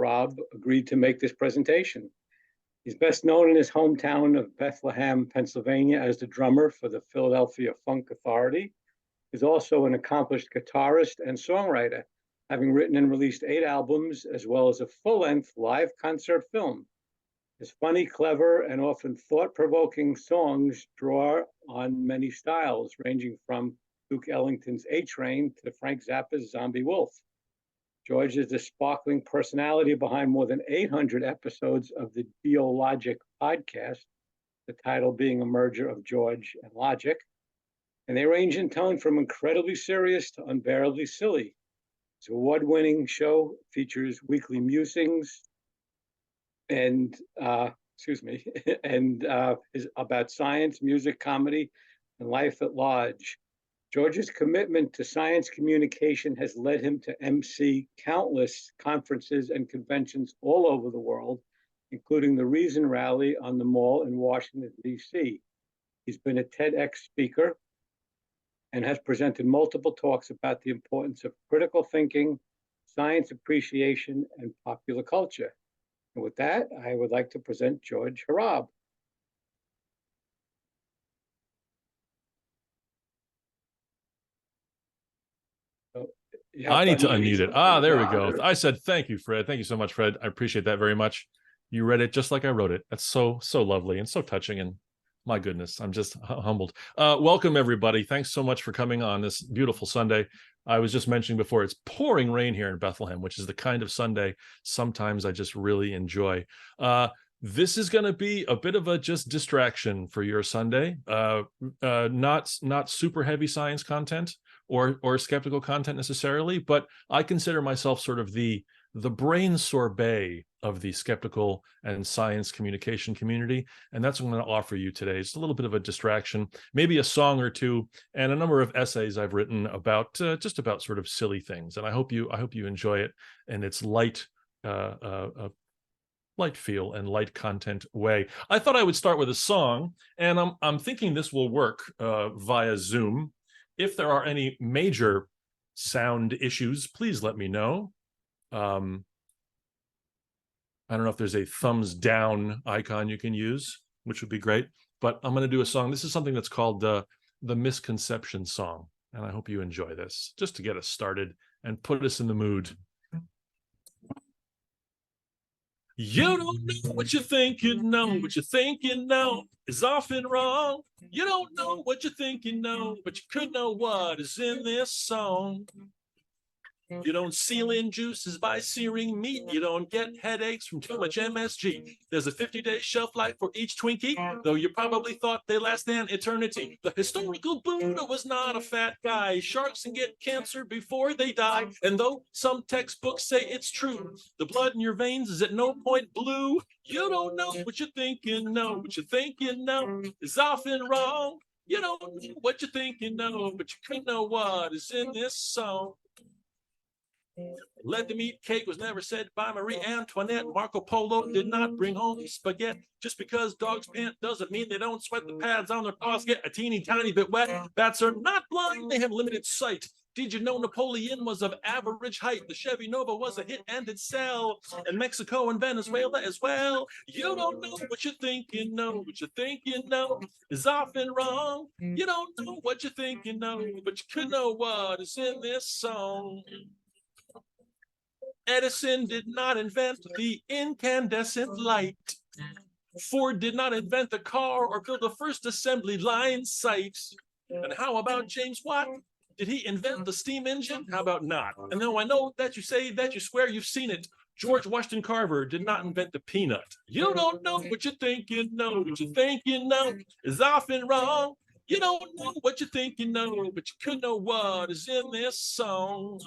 Hrab agreed to make this presentation. He's best known in his hometown of Bethlehem, Pennsylvania, as the drummer for the Philadelphia Funk Authority. He's also an accomplished guitarist and songwriter, having written and released 8 albums, as well as a full-length live concert film. His funny, clever, and often thought-provoking songs draw on many styles, ranging from Duke Ellington's A-Train to Frank Zappa's Zombie Wolf. George is the sparkling personality behind more than 800 episodes of the Geologic podcast, the title being a merger of George and Logic. And they range in tone from incredibly serious to unbearably silly. His award-winning show features weekly musings and is about science, music, comedy, and life at large. George's commitment to science communication has led him to MC countless conferences and conventions all over the world, including the Reason Rally on the Mall in Washington, D.C. He's been a TEDx speaker and has presented multiple talks about the importance of critical thinking, science appreciation, and popular culture. And with that, I would like to present George Hrab. I need to unmute it. There we go. I said, thank you, Fred. Thank you so much, Fred. I appreciate that very much. You read it just like I wrote it. That's so lovely and so touching. And my goodness, I'm just humbled. Welcome, everybody. Thanks so much for coming on this beautiful Sunday. I was just mentioning before, it's pouring rain here in Bethlehem, which is the kind of Sunday sometimes I just really enjoy. This is going to be a bit of a just distraction for your Sunday. Not super heavy science content or skeptical content necessarily, but I consider myself sort of the brain sorbet of the skeptical and science communication community. And that's what I'm going to offer you today. It's a little bit of a distraction, maybe a song or two, and a number of essays I've written about just about sort of silly things. And I hope you enjoy it in its light feel and light content way. I thought I would start with a song, and I'm thinking this will work via Zoom. If there are any major sound issues, please let me know. I don't know if there's a thumbs down icon you can use, which would be great, but I'm going to do a song. This is something that's called the Misconception Song, and I hope you enjoy this, just to get us started and put us in the mood. You don't know what you think you know. What you think you know is often wrong. You don't know what you think you know, but you could know what is in this song. You don't seal in juices by searing meat. You don't get headaches from too much MSG. There's a 50-day shelf life for each Twinkie, though you probably thought they last an eternity. The historical Buddha was not a fat guy. Sharks can get cancer before they die. And though some textbooks say it's true, the blood in your veins is at no point blue. You don't know what you think you know. What you think you know is often wrong. You don't know what you think you know, but you could know what is in this song. Let them eat cake was never said by Marie Antoinette. Marco Polo did not bring home spaghetti. Just because dogs pant doesn't mean they don't sweat. The pads on their paws get a teeny tiny bit wet. Bats are not blind, they have limited sight. Did you know Napoleon was of average height? The Chevy Nova was a hit and it sell. And Mexico and Venezuela as well. You don't know what you think you know. What you think you know is often wrong. You don't know what you think you know, but you could know what is in this song. Edison did not invent the incandescent light. Ford did not invent the car or build the first assembly line site. And how about James Watt? Did he invent the steam engine? How about not? And though I know that you say that you swear you've seen it, George Washington Carver did not invent the peanut. You don't know what you think you know. What you think you know is often wrong. You don't know what you think you know, but you could know what is in this song.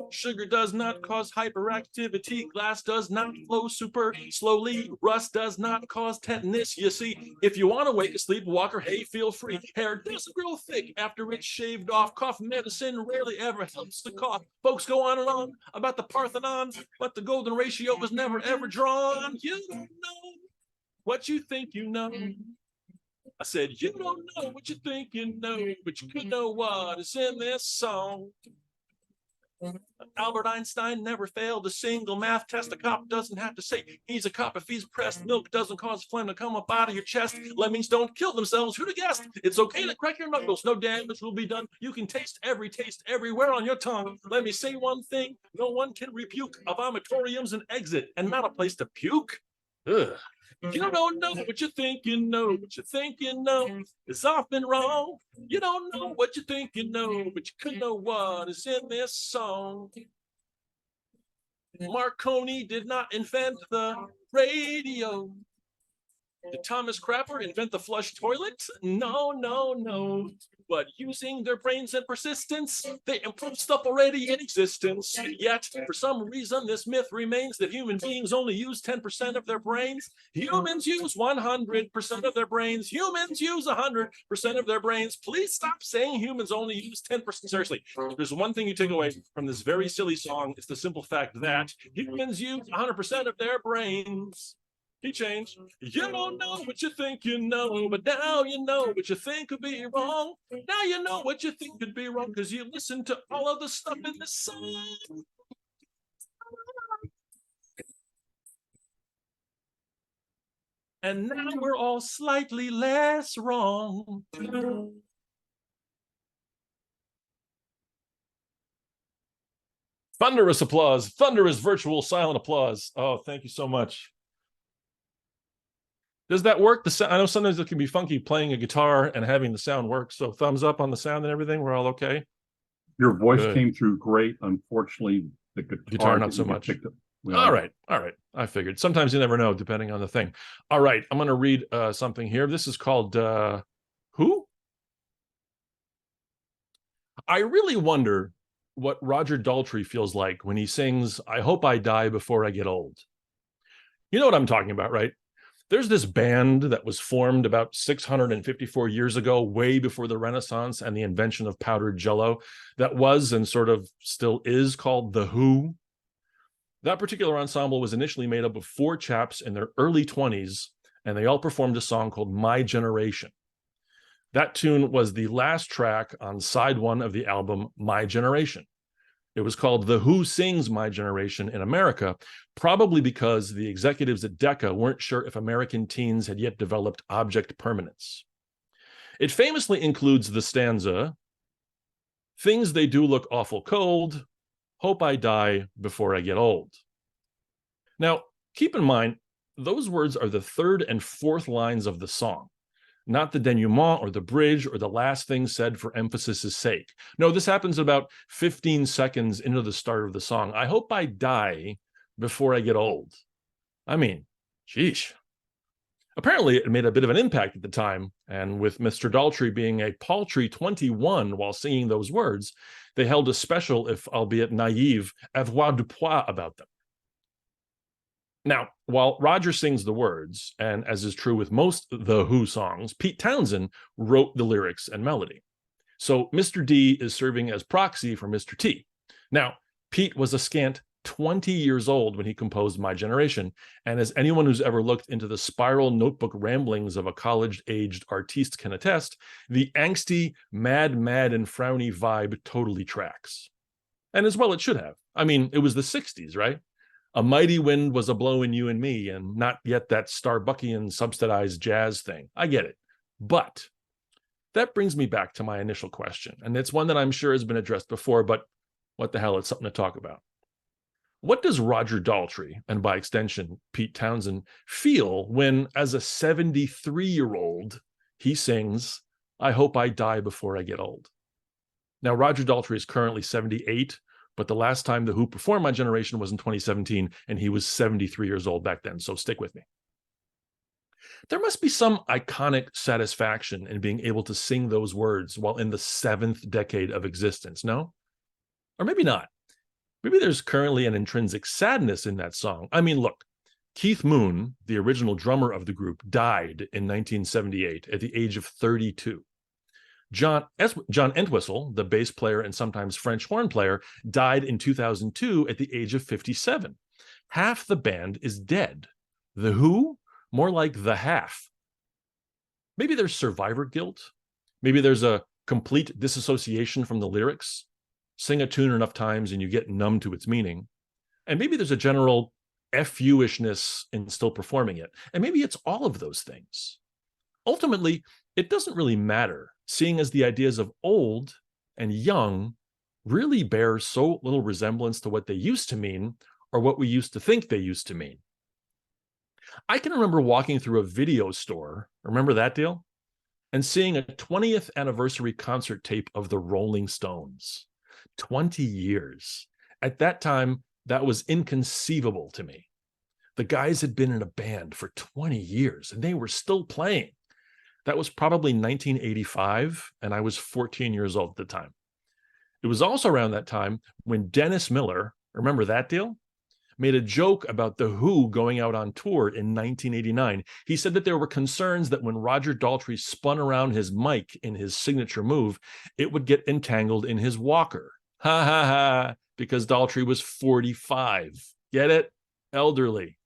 Sugar does not cause hyperactivity. Glass does not flow super slowly. Rust does not cause tetanus. You see, if you want to wake a sleepwalker, hey, feel free. Hair doesn't grow thick after it's shaved off. Cough medicine rarely ever helps the cough. Folks go on and on about the Parthenon, but the golden ratio was never ever drawn. You don't know what you think you know. I said, you don't know what you think you know, but you could know what is in this song. Albert Einstein never failed a single math test. A cop doesn't have to say he's a cop if he's pressed. Milk doesn't cause phlegm to come up out of your chest. Lemmings don't kill themselves. Who'd have guessed? It's okay to crack your knuckles. No damage will be done. You can taste everywhere on your tongue. Let me say one thing. No one can rebuke. A vomitorium's an exit and not a place to puke. Ugh. You don't know what you think you know. What you think you know is often wrong. You don't know what you think you know, but you could know what is in this song. Marconi did not invent the radio. Did Thomas Crapper invent the flush toilet? No, no, no. But using their brains and persistence, they improve stuff already in existence. Yet, for some reason, this myth remains that human beings only use 10% of their brains. Humans use 100% of their brains. Humans use 100% of their brains. Please stop saying humans only use 10%. Seriously, if there's one thing you take away from this very silly song, it's the simple fact that humans use 100% of their brains. He changed. You don't know what you think you know, but now you know what you think could be wrong. Now you know what you think could be wrong because you listen to all of the stuff in this song. And now we're all slightly less wrong. Thunderous applause, thunderous virtual silent applause. Oh, thank you so much. Does that work? I know sometimes it can be funky playing a guitar and having the sound work. So thumbs up on the sound and everything. We're all okay. Your voice came through great. Unfortunately, the guitar not so much. Well, all right. I figured. Sometimes you never know, depending on the thing. All right. I'm going to read something here. This is called Who? I really wonder what Roger Daltrey feels like when he sings, I hope I die before I get old. You know what I'm talking about, right? There's this band that was formed about 654 years ago, way before the Renaissance and the invention of powdered jello, that was and sort of still is called The Who. That particular ensemble was initially made up of 4 chaps in their early 20s, and they all performed a song called My Generation. That tune was the last track on side 1 of the album My Generation. It was called The Who Sings My Generation in America, probably because the executives at Decca weren't sure if American teens had yet developed object permanence. It famously includes the stanza, things they do look awful cold, hope I die before I get old. Now, keep in mind, those words are the 3rd and 4th lines of the song, not the denouement or the bridge or the last thing said for emphasis' sake. No, this happens about 15 seconds into the start of the song. I hope I die before I get old. I mean, sheesh. Apparently, it made a bit of an impact at the time, and with Mr. Daltrey being a paltry 21 while singing those words, they held a special, if albeit naive, avoirdupois about them. Now, while Roger sings the words, and as is true with most The Who songs, Pete Townshend wrote the lyrics and melody. So Mr. D is serving as proxy for Mr. T. Now, Pete was a scant 20 years old when he composed My Generation, and as anyone who's ever looked into the spiral notebook ramblings of a college-aged artiste can attest, the angsty, mad, and frowny vibe totally tracks. And as well it should have. I mean, it was the 60s, right? A mighty wind was a-blowing you and me, and not yet that Starbuckian subsidized jazz thing. I get it. But that brings me back to my initial question, and it's one that I'm sure has been addressed before, but what the hell, it's something to talk about. What does Roger Daltrey, and by extension, Pete Townshend, feel when, as a 73-year-old, he sings, I hope I die before I get old? Now, Roger Daltrey is currently 78, but the last time The Who performed My Generation was in 2017, and he was 73 years old back then, so stick with me. There must be some iconic satisfaction in being able to sing those words while in the 7th decade of existence, no? Or maybe not. Maybe there's currently an intrinsic sadness in that song. I mean, look, Keith Moon, the original drummer of the group, died in 1978 at the age of 32. John Entwistle, the bass player and sometimes French horn player, died in 2002 at the age of 57. Half the band is dead. The Who? More like the half. Maybe there's survivor guilt. Maybe there's a complete disassociation from the lyrics. sing a tune enough times and you get numb to its meaning. And maybe there's a general FU-ishness in still performing it. And maybe it's all of those things. Ultimately, it doesn't really matter, seeing as the ideas of old and young really bear so little resemblance to what they used to mean or what we used to think they used to mean. I can remember walking through a video store, remember that deal? And seeing a 20th anniversary concert tape of the Rolling Stones. 20 years. At that time, that was inconceivable to me. The guys had been in a band for 20 years and they were still playing. That was probably 1985, and I was 14 years old at the time. It was also around that time when Dennis Miller, remember that deal? Made a joke about The Who going out on tour in 1989. He said that there were concerns that when Roger Daltrey spun around his mic in his signature move, it would get entangled in his walker. Ha ha ha, because Daltrey was 45. Get it? Elderly.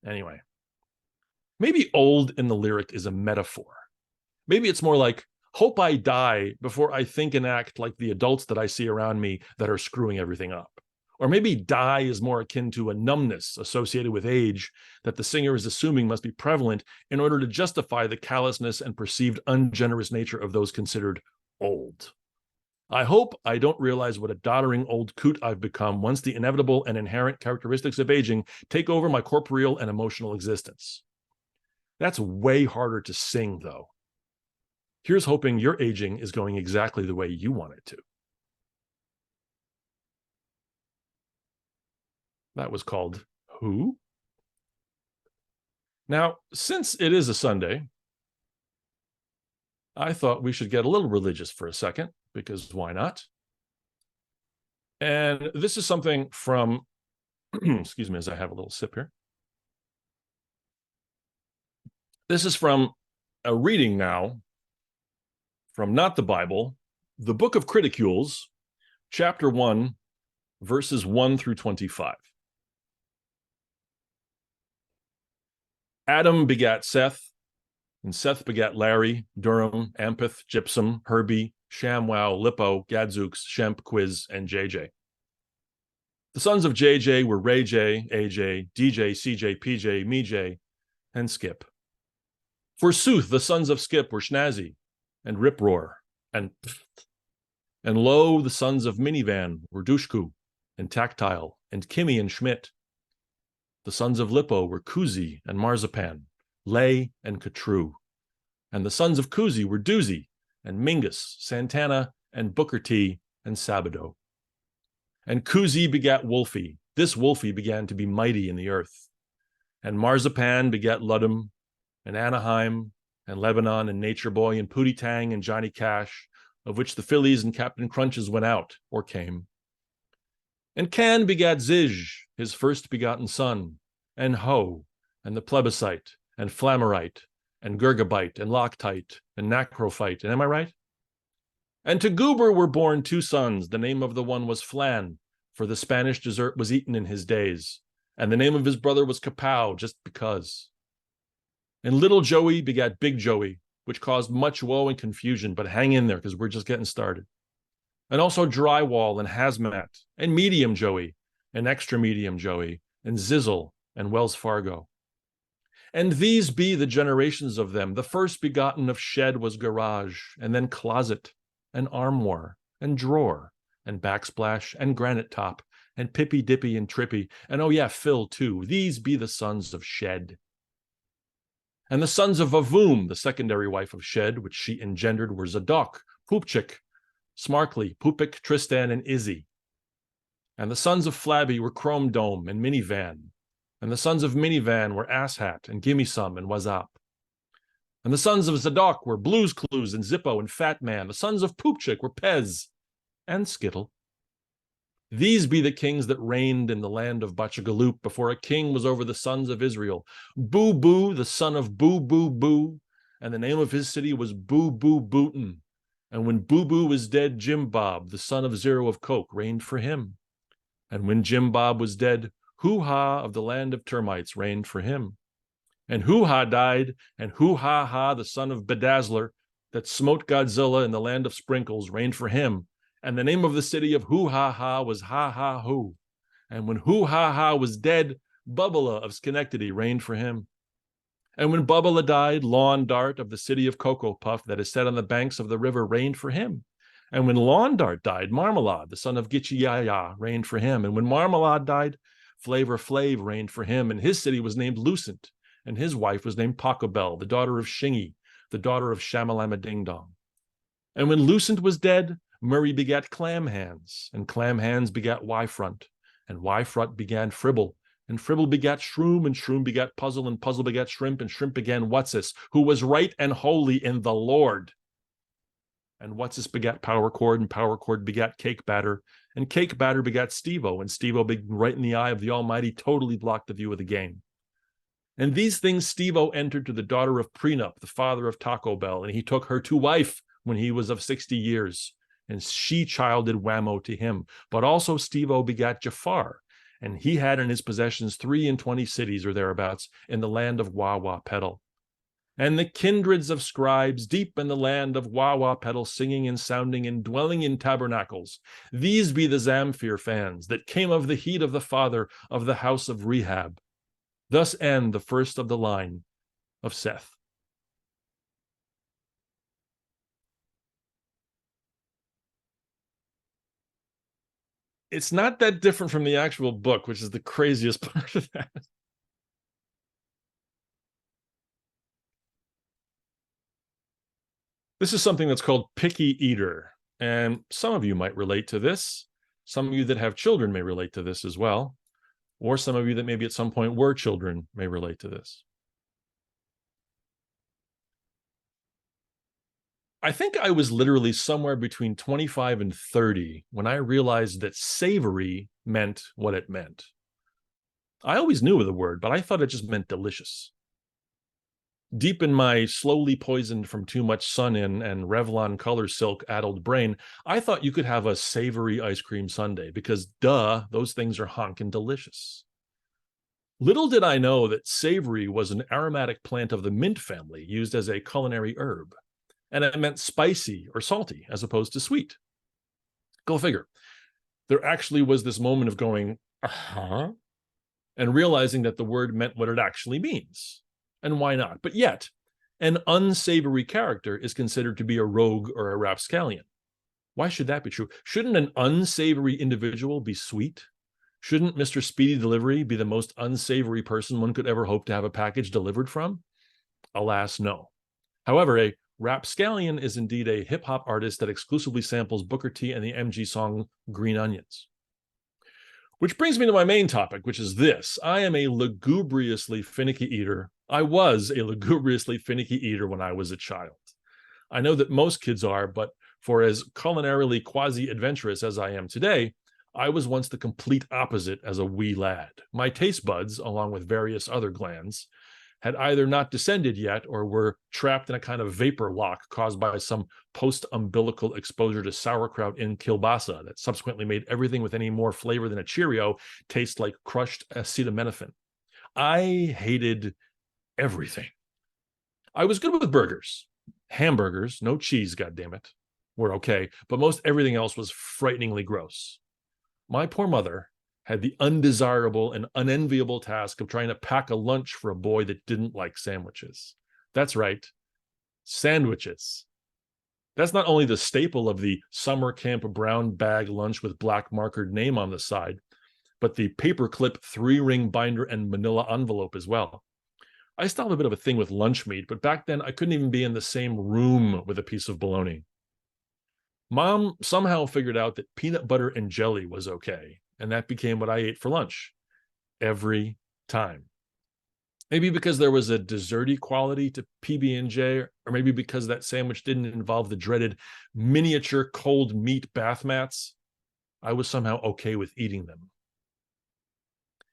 Anyway, maybe old in the lyric is a metaphor. Maybe it's more like, hope I die before I think and act like the adults that I see around me that are screwing everything up. Or maybe die is more akin to a numbness associated with age that the singer is assuming must be prevalent in order to justify the callousness and perceived ungenerous nature of those considered old. I hope I don't realize what a doddering old coot I've become once the inevitable and inherent characteristics of aging take over my corporeal and emotional existence. That's way harder to sing, though. Here's hoping your aging is going exactly the way you want it to. That was called Who? Now, since it is a Sunday, I thought we should get a little religious for a second, because why not? And this is something from, excuse me as I have a little sip here. This is from a reading now from not the Bible, the Book of Criticules, chapter 1, verses 1 through 25. Adam begat Seth, and Seth begat Larry, Durham, Ampeth, Gypsum, Herbie, Shamwow, Lippo, Gadzooks, Shemp, Quiz, and JJ. The sons of JJ were Ray J, AJ, DJ, CJ, PJ, MeJ, and Skip. Forsooth, the sons of Skip were Schnazzy, and Riproar, and lo, the sons of Minivan were Dushku, and Tactile, and Kimmy and Schmidt. The sons of Lippo were Kuzi and Marzipan, Lay and Katru. And the sons of Kuzi were Doozy and Mingus, Santana and Booker T and Sabado. And Kuzi begat Wolfie. This Wolfie began to be mighty in the earth. And Marzipan begat Ludum and Anaheim and Lebanon and Nature Boy and Pootie Tang and Johnny Cash, of which the Phillies and Captain Crunches went out or came. And Can begat Zij, his first begotten son, and Ho, and the plebiscite, and Flammerite, and Gurgabite, and Loctite, and Nacrophyte, and am I right? And to Goober were born two sons. The name of the one was Flan, for the Spanish dessert was eaten in his days, and the name of his brother was Kapow, just because. And little Joey begat Big Joey, which caused much woe and confusion, but hang in there, because we're just getting started. And also Drywall and Hazmat, and Medium Joey, and Extra Medium Joey, and Zizzle, and Wells Fargo. And these be the generations of them. The first begotten of Shed was Garage, and then Closet, and Armoire, and Drawer, and Backsplash, and Granite Top, and Pippy Dippy and Trippy, and oh yeah, Phil too. These be the sons of Shed. And the sons of Vavoom, the secondary wife of Shed, which she engendered, were Zadok, Poopchik, Smarkly, Poopik, Tristan, and Izzy. And the sons of Flabby were Chrome Dome and Minivan. And the sons of Minivan were Asshat and Gimme Some and Wazop. And the sons of Zadok were Blues Clues and Zippo and Fat Man. The sons of Poopchik were Pez and Skittle. These be the kings that reigned in the land of Bachagaloop before a king was over the sons of Israel. Boo Boo, the son of Boo Boo Boo, and the name of his city was Boo Boo Bootin. And when Boo Boo was dead, Jim Bob, the son of Zero of Coke, reigned for him. And when Jim Bob was dead, Hoo-Ha of the land of termites reigned for him. And Hoo-Ha died, and Hoo-Ha-Ha, the son of Bedazzler, that smote Godzilla in the land of sprinkles, reigned for him. And the name of the city of Hoo-ha-ha was Ha-ha-hoo. And when Hoo-ha-ha was dead, Bubala of Schenectady reigned for him. And when Bubala died, Lawn Dart of the city of Cocoa Puff that is set on the banks of the river reigned for him. And when Lawn Dart died, Marmalade, the son of Gitchi-ya-ya, reigned for him. And when Marmalade died, Flavor Flav reigned for him, and his city was named Lucent, and his wife was named Pachelbel, the daughter of Shingy, the daughter of Shamalama Ding Dong. And when Lucent was dead, Murray begat Clam Hands, and Clam Hands begat Y-Front, and Y-Front began Fribble, and Fribble begat Shroom, and Shroom begat Puzzle, and Puzzle begat Shrimp, and Shrimp began Whatsis, who was right and holy in the Lord. And Whatsis begat Power Cord, and Power Cord begat Cake Batter, and Cake Batter begat Steve-O, and Steve-O being right in the eye of the Almighty totally blocked the view of the game. And these things Steve-O entered to the daughter of Prenup, the father of Taco Bell, and he took her to wife when he was of 60 years, and she childed Whammo to him. But also Steve-O begat Jafar, and he had in his possessions 23 cities or thereabouts in the land of Wawa Pedal. And the kindreds of scribes deep in the land of Wawa Pedal, singing and sounding and dwelling in tabernacles. These be the Zamfir fans that came of the heat of the father of the house of Hrab. Thus end the first of the line of Seth. It's not that different from the actual book, which is the craziest part of that. This is something that's called picky eater, and some of you might relate to this. Some of you that have children may relate to this as well, or some of you that maybe at some point were children may relate to this. I think I was literally somewhere between 25 and 30 when I realized that savory meant what it meant. I always knew the word, but I thought it just meant delicious. Deep in my slowly poisoned from too much sun in and Revlon color silk addled brain, I thought you could have a savory ice cream sundae because, duh, those things are honkin' delicious. Little did I know that savory was an aromatic plant of the mint family used as a culinary herb, and it meant spicy or salty as opposed to sweet. Go figure. There actually was this moment of going, uh-huh, and realizing that the word meant what it actually means. And why not? But yet, an unsavory character is considered to be a rogue or a rapscallion. Why should that be true? Shouldn't an unsavory individual be sweet? Shouldn't Mr. Speedy Delivery be the most unsavory person one could ever hope to have a package delivered from? Alas, no. However, a rapscallion is indeed a hip-hop artist that exclusively samples Booker T and the MG song Green Onions. Which brings me to my main topic, which is this. I am a lugubriously finicky eater. I was a lugubriously finicky eater when I was a child. I know that most kids are, but for as culinarily quasi-adventurous as I am today, I was once the complete opposite as a wee lad. My taste buds, along with various other glands, had either not descended yet or were trapped in a kind of vapor lock caused by some post-umbilical exposure to sauerkraut in kielbasa that subsequently made everything with any more flavor than a Cheerio taste like crushed acetaminophen. I hated everything. I was good with burgers. Hamburgers, no cheese, goddammit, were okay, but most everything else was frighteningly gross. My poor mother had the undesirable and unenviable task of trying to pack a lunch for a boy that didn't like sandwiches. That's right, sandwiches. That's not only the staple of the summer camp brown bag lunch with black markered name on the side, but the paperclip 3-ring binder and manila envelope as well. I still have a bit of a thing with lunch meat, but back then I couldn't even be in the same room with a piece of bologna. Mom somehow figured out that peanut butter and jelly was okay, and that became what I ate for lunch every time. Maybe because there was a desserty quality to PB&J, or maybe because that sandwich didn't involve the dreaded miniature cold meat bath mats, I was somehow okay with eating them.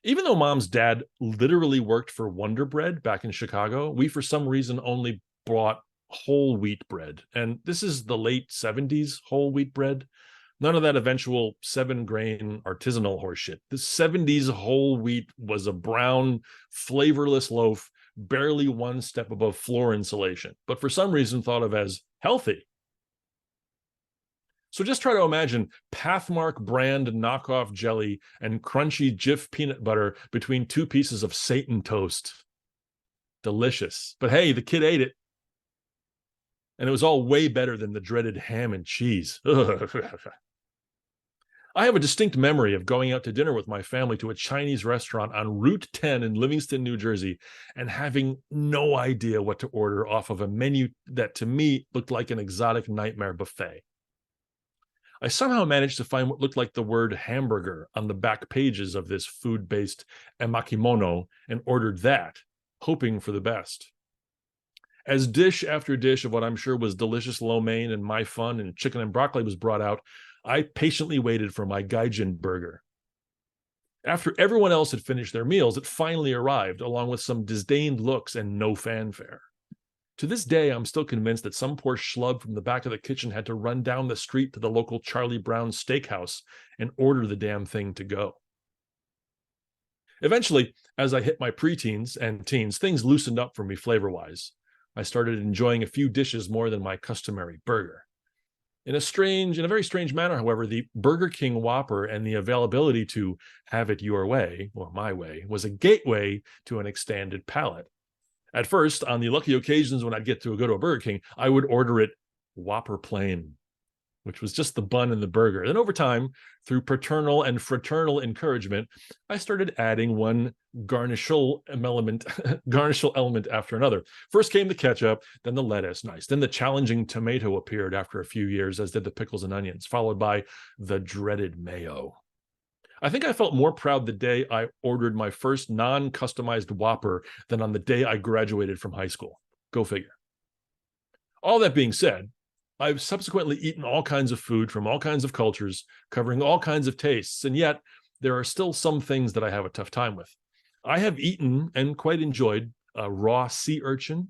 Even though Mom's dad literally worked for Wonder Bread back in Chicago, we for some reason only bought whole wheat bread. And this is the late 70s whole wheat bread. None of that eventual 7-grain artisanal horseshit. The 70s whole wheat was a brown, flavorless loaf, barely one step above floor insulation, but for some reason thought of as healthy. So just try to imagine Pathmark brand knockoff jelly and crunchy Jif peanut butter between two pieces of Satan toast. Delicious. But hey, the kid ate it. And it was all way better than the dreaded ham and cheese. I have a distinct memory of going out to dinner with my family to a Chinese restaurant on Route 10 in Livingston, New Jersey, and having no idea what to order off of a menu that to me looked like an exotic nightmare buffet. I somehow managed to find what looked like the word hamburger on the back pages of this food-based emakimono and ordered that, hoping for the best. As dish after dish of what I'm sure was delicious lo mein and my fun and chicken and broccoli was brought out, I patiently waited for my gaijin burger. After everyone else had finished their meals, it finally arrived, along with some disdained looks and no fanfare. To this day, I'm still convinced that some poor schlub from the back of the kitchen had to run down the street to the local Charlie Brown steakhouse and order the damn thing to go. Eventually, as I hit my preteens and teens, things loosened up for me flavor-wise. I started enjoying a few dishes more than my customary burger. In a very strange manner, however, the Burger King Whopper and the availability to have it your way, or my way, was a gateway to an expanded palate. At first, on the lucky occasions when I'd go to a Burger King, I would order it Whopper plain, which was just the bun and the burger. Then over time, through paternal and fraternal encouragement, I started adding one garnishal element after another. First came the ketchup, then the lettuce, nice. Then the challenging tomato appeared after a few years, as did the pickles and onions, followed by the dreaded mayo. I think I felt more proud the day I ordered my first non-customized Whopper than on the day I graduated from high school. Go figure. All that being said, I've subsequently eaten all kinds of food from all kinds of cultures, covering all kinds of tastes, and yet there are still some things that I have a tough time with. I have eaten and quite enjoyed a raw sea urchin,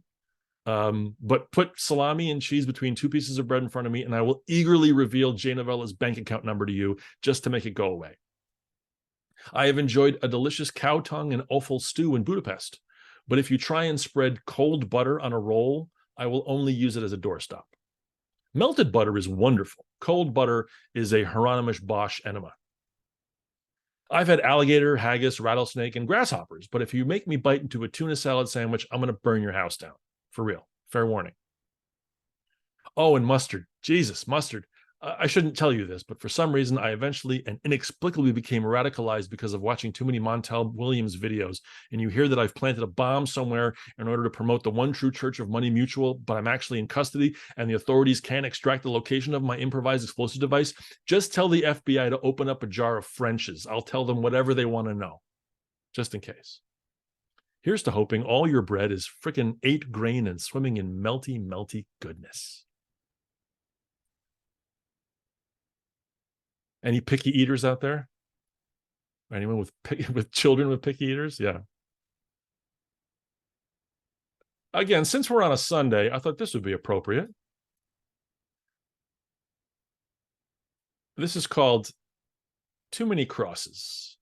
but put salami and cheese between two pieces of bread in front of me, and I will eagerly reveal Jay Novella's bank account number to you just to make it go away. I have enjoyed a delicious cow tongue and offal stew in Budapest, but if you try and spread cold butter on a roll, I will only use it as a doorstop. Melted butter is wonderful. Cold butter is a Hieronymus Bosch enema. I've had alligator, haggis, rattlesnake, and grasshoppers, but if you make me bite into a tuna salad sandwich, I'm going to burn your house down. For real. Fair warning. Oh, and mustard. Jesus, mustard. I shouldn't tell you this, but for some reason, I eventually and inexplicably became radicalized because of watching too many Montel Williams videos. And you hear that I've planted a bomb somewhere in order to promote the one true church of Money Mutual, but I'm actually in custody and the authorities can't extract the location of my improvised explosive device. Just tell the FBI to open up a jar of French's. I'll tell them whatever they want to know, just in case. Here's to hoping all your bread is frickin' 8 grain and swimming in melty, melty goodness. Any picky eaters out there? Anyone with children with picky eaters? Yeah. Again, since we're on a Sunday, I thought this would be appropriate. This is called Too Many Crosses.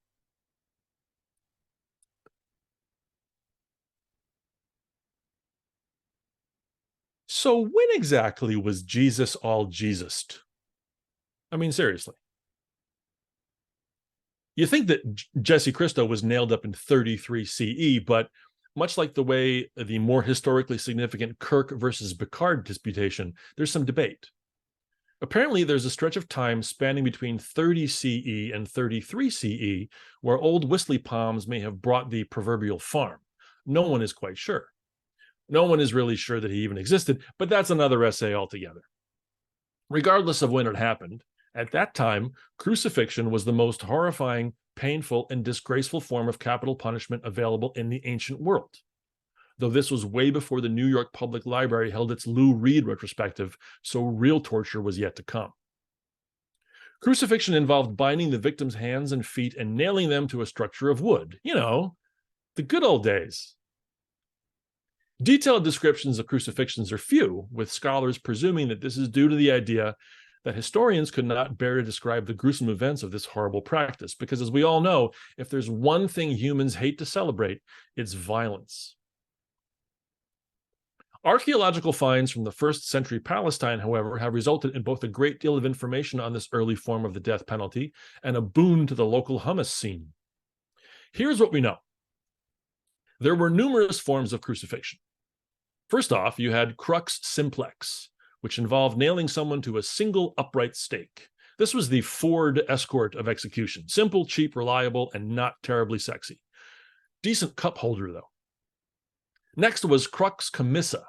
So when exactly was Jesus all Jesused? I mean, seriously. You think that Jesse Christo was nailed up in 33 CE, but much like the way the more historically significant Kirk versus Picard disputation, there's some debate. Apparently, there's a stretch of time spanning between 30 CE and 33 CE where old Whistly Palms may have brought the proverbial farm. No one is quite sure. No one is really sure that he even existed, but that's another essay altogether. Regardless of when it happened, at that time, crucifixion was the most horrifying, painful, and disgraceful form of capital punishment available in the ancient world. Though this was way before the New York Public Library held its Lou Reed retrospective, so real torture was yet to come. Crucifixion involved binding the victim's hands and feet and nailing them to a structure of wood. You know, the good old days. Detailed descriptions of crucifixions are few, with scholars presuming that this is due to the idea that historians could not bear to describe the gruesome events of this horrible practice, because as we all know, if there's one thing humans hate to celebrate, it's violence. Archaeological finds from the 1st century Palestine, however, have resulted in both a great deal of information on this early form of the death penalty and a boon to the local hummus scene. Here's what we know. There were numerous forms of crucifixion. First off, you had crux simplex, which involved nailing someone to a single upright stake. This was the Ford Escort of execution. Simple, cheap, reliable, and not terribly sexy. Decent cup holder, though. Next was crux commissa,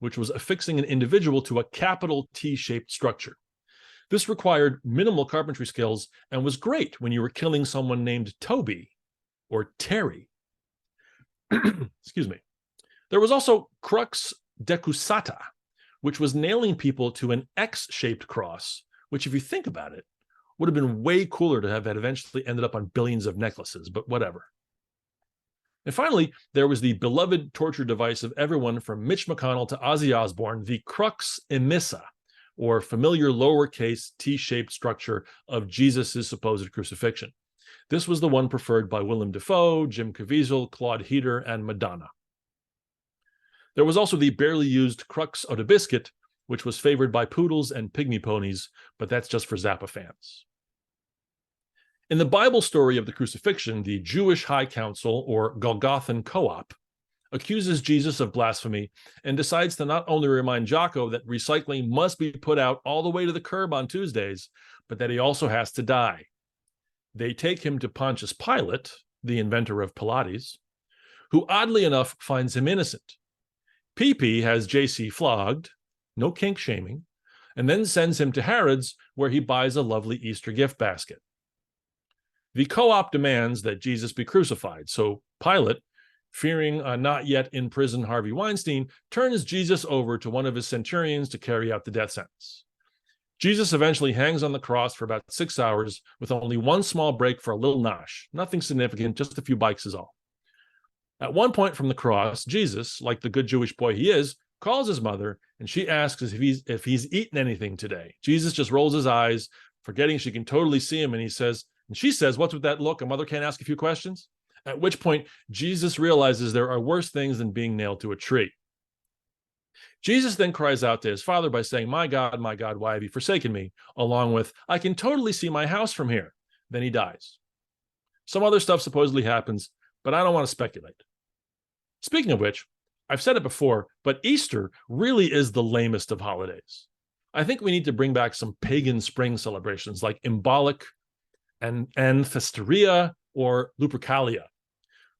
which was affixing an individual to a capital T-shaped structure. This required minimal carpentry skills and was great when you were killing someone named Toby or Terry. Excuse me. There was also crux decussata, which was nailing people to an X-shaped cross, which, if you think about it, would have been way cooler to have had eventually ended up on billions of necklaces, but whatever. And finally, there was the beloved torture device of everyone from Mitch McConnell to Ozzy Osbourne, the crux emissa, or familiar lowercase T-shaped structure of Jesus' supposed crucifixion. This was the one preferred by Willem Dafoe, Jim Caviezel, Claude Heater, and Madonna. There was also the barely used crux odebiscuit, which was favored by poodles and pygmy ponies, but that's just for Zappa fans. In the Bible story of the crucifixion, the Jewish High Council, or Golgothan Co-op, accuses Jesus of blasphemy and decides to not only remind Jocko that recycling must be put out all the way to the curb on Tuesdays, but that he also has to die. They take him to Pontius Pilate, the inventor of Pilates, who oddly enough finds him innocent. PP has JC flogged, no kink shaming, and then sends him to Herod's, where he buys a lovely Easter gift basket. The co-op demands that Jesus be crucified, so Pilate, fearing a not yet in prison Harvey Weinstein, turns Jesus over to one of his centurions to carry out the death sentence. Jesus eventually hangs on the cross for about 6 hours with only one small break for a little nosh. Nothing significant, just a few bikes is all. At one point from the cross, Jesus, like the good Jewish boy he is, calls his mother, and she asks if he's eaten anything today. Jesus just rolls his eyes, forgetting she can totally see him, and she says, "What's with that look? A mother can't ask a few questions?" At which point, Jesus realizes there are worse things than being nailed to a tree. Jesus then cries out to his father by saying, my God, why have you forsaken me?" along with, "I can totally see my house from here." Then he dies. Some other stuff supposedly happens, but I don't want to speculate. Speaking of which, I've said it before, but Easter really is the lamest of holidays. I think we need to bring back some pagan spring celebrations like Imbolc and Anthesteria or Lupercalia.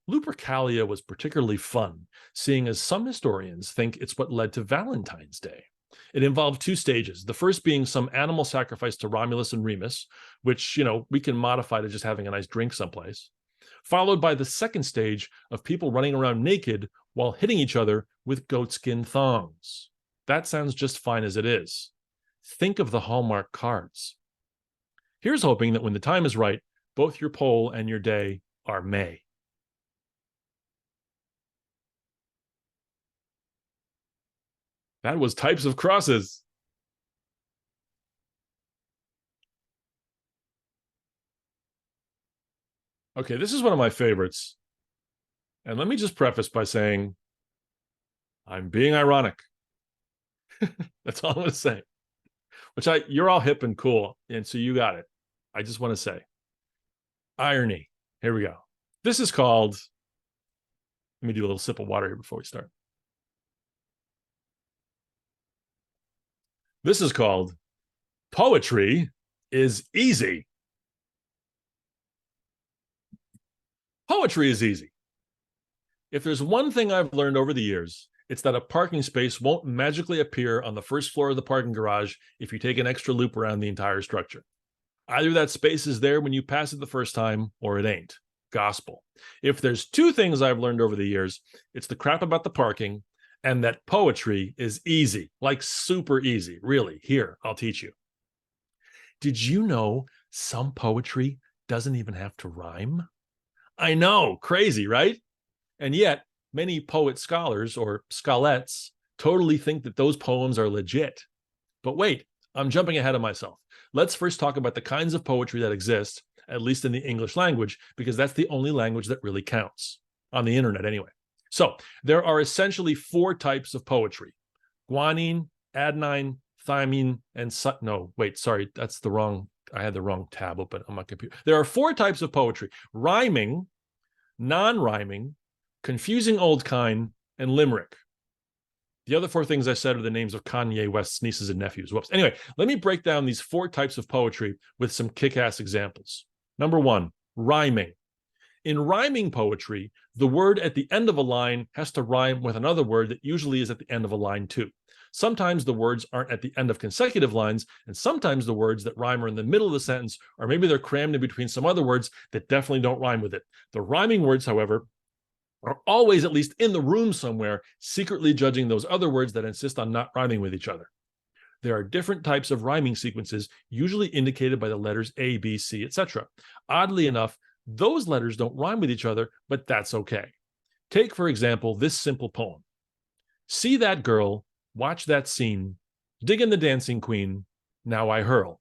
Lupercalia was particularly fun, seeing as some historians think it's what led to Valentine's Day. It involved 2 stages, the first being some animal sacrifice to Romulus and Remus, which, we can modify to just having a nice drink someplace, followed by the second stage of people running around naked while hitting each other with goatskin thongs. That sounds just fine as it is. Think of the Hallmark cards. Here's hoping that when the time is right, both your poll and your day are May. That was types of crosses. Okay, this is one of my favorites. And let me just preface by saying, I'm being ironic. That's all I'm going to say. You're all hip and cool, and so you got it. I just want to say, irony. Here we go. This is called, let me do a little sip of water here before we start. This is called Poetry is Easy. Poetry is easy. If there's one thing I've learned over the years, it's that a parking space won't magically appear on the first floor of the parking garage if you take an extra loop around the entire structure. Either that space is there when you pass it the first time, or it ain't. Gospel. If there's 2 things I've learned over the years, it's the crap about the parking and that poetry is easy, like super easy. Really, here, I'll teach you. Did you know some poetry doesn't even have to rhyme? I know, crazy, right? And yet, many poet scholars or scholets totally think that those poems are legit. But wait, I'm jumping ahead of myself. Let's first talk about the kinds of poetry that exist, at least in the English language, because that's the only language that really counts, on the internet anyway. So there are essentially 4 types of poetry: guanine, adenine, thymine, and no, wait, sorry, that's the wrong. I had the wrong tab open on my computer. There are 4 types of poetry: rhyming, non-rhyming, confusing old kind, and limerick. The other 4 things I said are the names of Kanye West's nieces and nephews. Whoops. Anyway, let me break down these 4 types of poetry with some kick-ass examples. Number 1, rhyming. In rhyming poetry, the word at the end of a line has to rhyme with another word that usually is at the end of a line too. Sometimes the words aren't at the end of consecutive lines, and sometimes the words that rhyme are in the middle of the sentence, or maybe they're crammed in between some other words that definitely don't rhyme with it. The rhyming words, however, are always at least in the room somewhere, secretly judging those other words that insist on not rhyming with each other. There are different types of rhyming sequences, usually indicated by the letters A, B, C, etc. Oddly enough, those letters don't rhyme with each other, but that's okay. Take, for example, this simple poem. See that girl, watch that scene, dig in the dancing queen, now I hurl.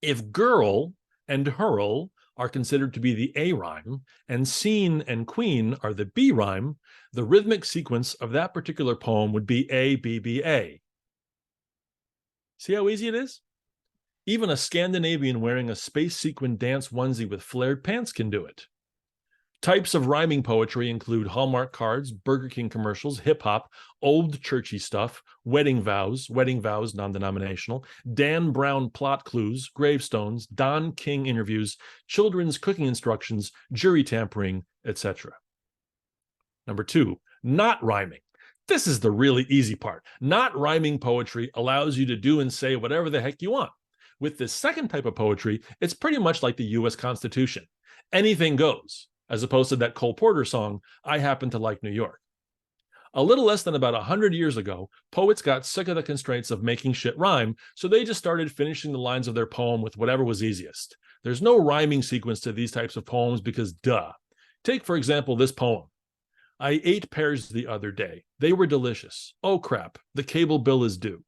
If girl and hurl are considered to be the A rhyme, and scene and queen are the B rhyme, the rhythmic sequence of that particular poem would be A, B, B, A. See how easy it is? Even a Scandinavian wearing a space sequin dance onesie with flared pants can do it. Types of rhyming poetry include Hallmark cards, Burger King commercials, hip-hop, old churchy stuff, wedding vows non-denominational, Dan Brown plot clues, gravestones, Don King interviews, children's cooking instructions, jury tampering, etc. Number 2, not rhyming. This is the really easy part. Not rhyming poetry allows you to do and say whatever the heck you want. With this second type of poetry, it's pretty much like the US Constitution. Anything goes, as opposed to that Cole Porter song, I Happen to Like New York. A little less than about 100 years ago, poets got sick of the constraints of making shit rhyme, so they just started finishing the lines of their poem with whatever was easiest. There's no rhyming sequence to these types of poems because duh. Take, for example, this poem. I ate pears the other day. They were delicious. Oh crap, the cable bill is due.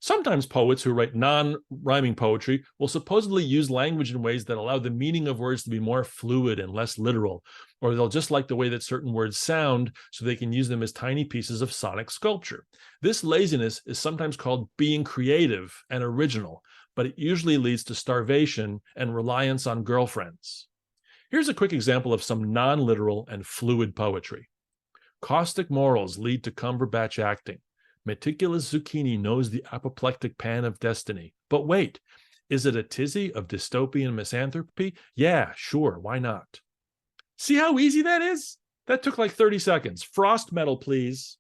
Sometimes poets who write non-rhyming poetry will supposedly use language in ways that allow the meaning of words to be more fluid and less literal, or they'll just like the way that certain words sound so they can use them as tiny pieces of sonic sculpture. This laziness is sometimes called being creative and original, but it usually leads to starvation and reliance on girlfriends. Here's a quick example of some non-literal and fluid poetry. Caustic morals lead to Cumberbatch acting. Meticulous zucchini knows the apoplectic pan of destiny. But wait, is it a tizzy of dystopian misanthropy? Yeah, sure, why not? See how easy that is? That took like 30 seconds. Frost metal, please.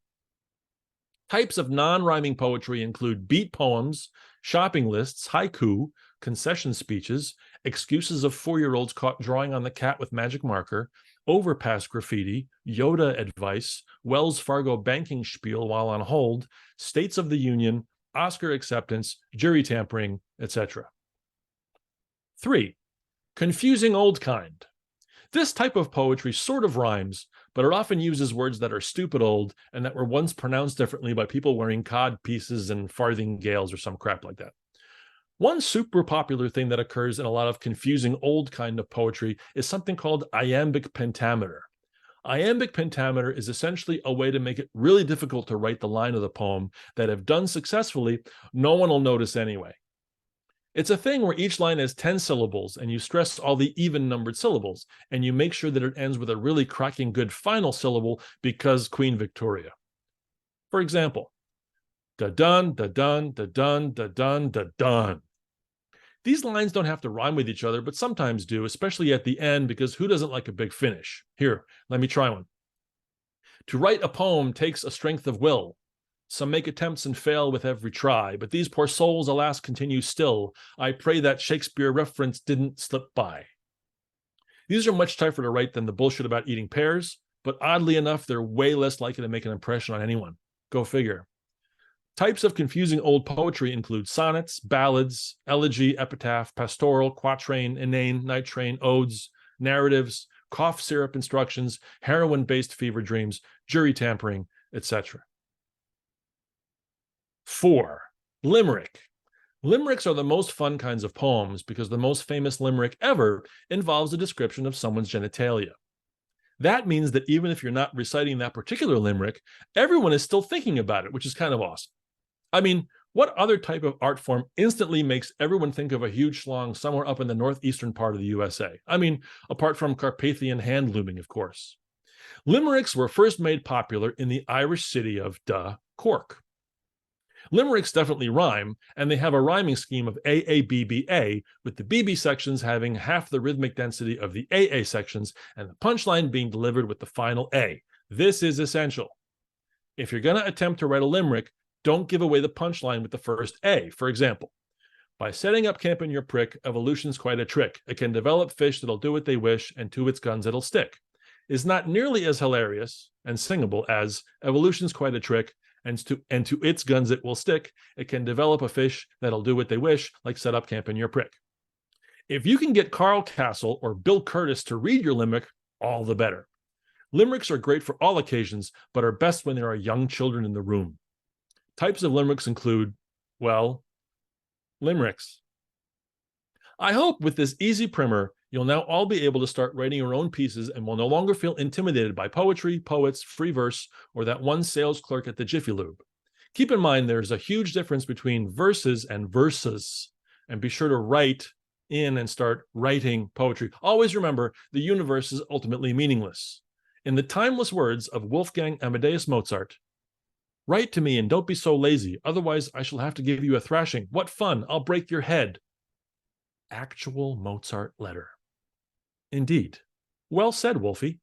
Types of non-rhyming poetry include beat poems, shopping lists, haiku, concession speeches, excuses of 4-year-olds caught drawing on the cat with magic marker, overpass graffiti, Yoda advice, Wells Fargo banking spiel while on hold, States of the Union, Oscar acceptance, jury tampering, etc. 3. Confusing old kind. This type of poetry sort of rhymes, but it often uses words that are stupid old and that were once pronounced differently by people wearing cod pieces and farthingales or some crap like that. One super popular thing that occurs in a lot of confusing old kind of poetry is something called iambic pentameter. Iambic pentameter is essentially a way to make it really difficult to write the line of the poem that, if done successfully, no one will notice anyway. It's a thing where each line has 10 syllables and you stress all the even-numbered syllables, and you make sure that it ends with a really cracking good final syllable because Queen Victoria. For example, da-dun, da-dun, da-dun, da-dun, da-dun. These lines don't have to rhyme with each other, but sometimes do, especially at the end, because who doesn't like a big finish? Here, let me try one. To write a poem takes a strength of will. Some make attempts and fail with every try, but these poor souls, alas, continue still. I pray that Shakespeare reference didn't slip by. These are much tougher to write than the bullshit about eating pears, but oddly enough, they're way less likely to make an impression on anyone. Go figure. Types of confusing old poetry include sonnets, ballads, elegy, epitaph, pastoral, quatrain, inane, nitrain, odes, narratives, cough syrup instructions, heroin-based fever dreams, jury tampering, etc. 4. Limerick. Limericks are the most fun kinds of poems because the most famous limerick ever involves a description of someone's genitalia. That means that even if you're not reciting that particular limerick, everyone is still thinking about it, which is kind of awesome. I mean, what other type of art form instantly makes everyone think of a huge schlong somewhere up in the northeastern part of the USA? I mean, apart from Carpathian hand looming, of course. Limericks were first made popular in the Irish city of Cork. Limericks definitely rhyme, and they have a rhyming scheme of AABBA, with the BB sections having half the rhythmic density of the AA sections, and the punchline being delivered with the final A. This is essential. If you're going to attempt to write a limerick, don't give away the punchline with the first A. For example, by setting up camp in your prick, evolution's quite a trick. It can develop fish that'll do what they wish, and to its guns it'll stick. Is not nearly as hilarious and singable as evolution's quite a trick, and to its guns it will stick. It can develop a fish that'll do what they wish, like set up camp in your prick. If you can get Carl Castle or Bill Curtis to read your limerick, all the better. Limericks are great for all occasions, but are best when there are young children in the room. Types of limericks include, well, limericks. I hope with this easy primer, you'll now all be able to start writing your own pieces and will no longer feel intimidated by poetry, poets, free verse, or that one sales clerk at the Jiffy Lube. Keep in mind there's a huge difference between verses and verses, and be sure to write in and start writing poetry. Always remember, the universe is ultimately meaningless. In the timeless words of Wolfgang Amadeus Mozart, write to me and don't be so lazy, otherwise I shall have to give you a thrashing. What fun, I'll break your head. Actual Mozart letter. Indeed. Well said, Wolfie.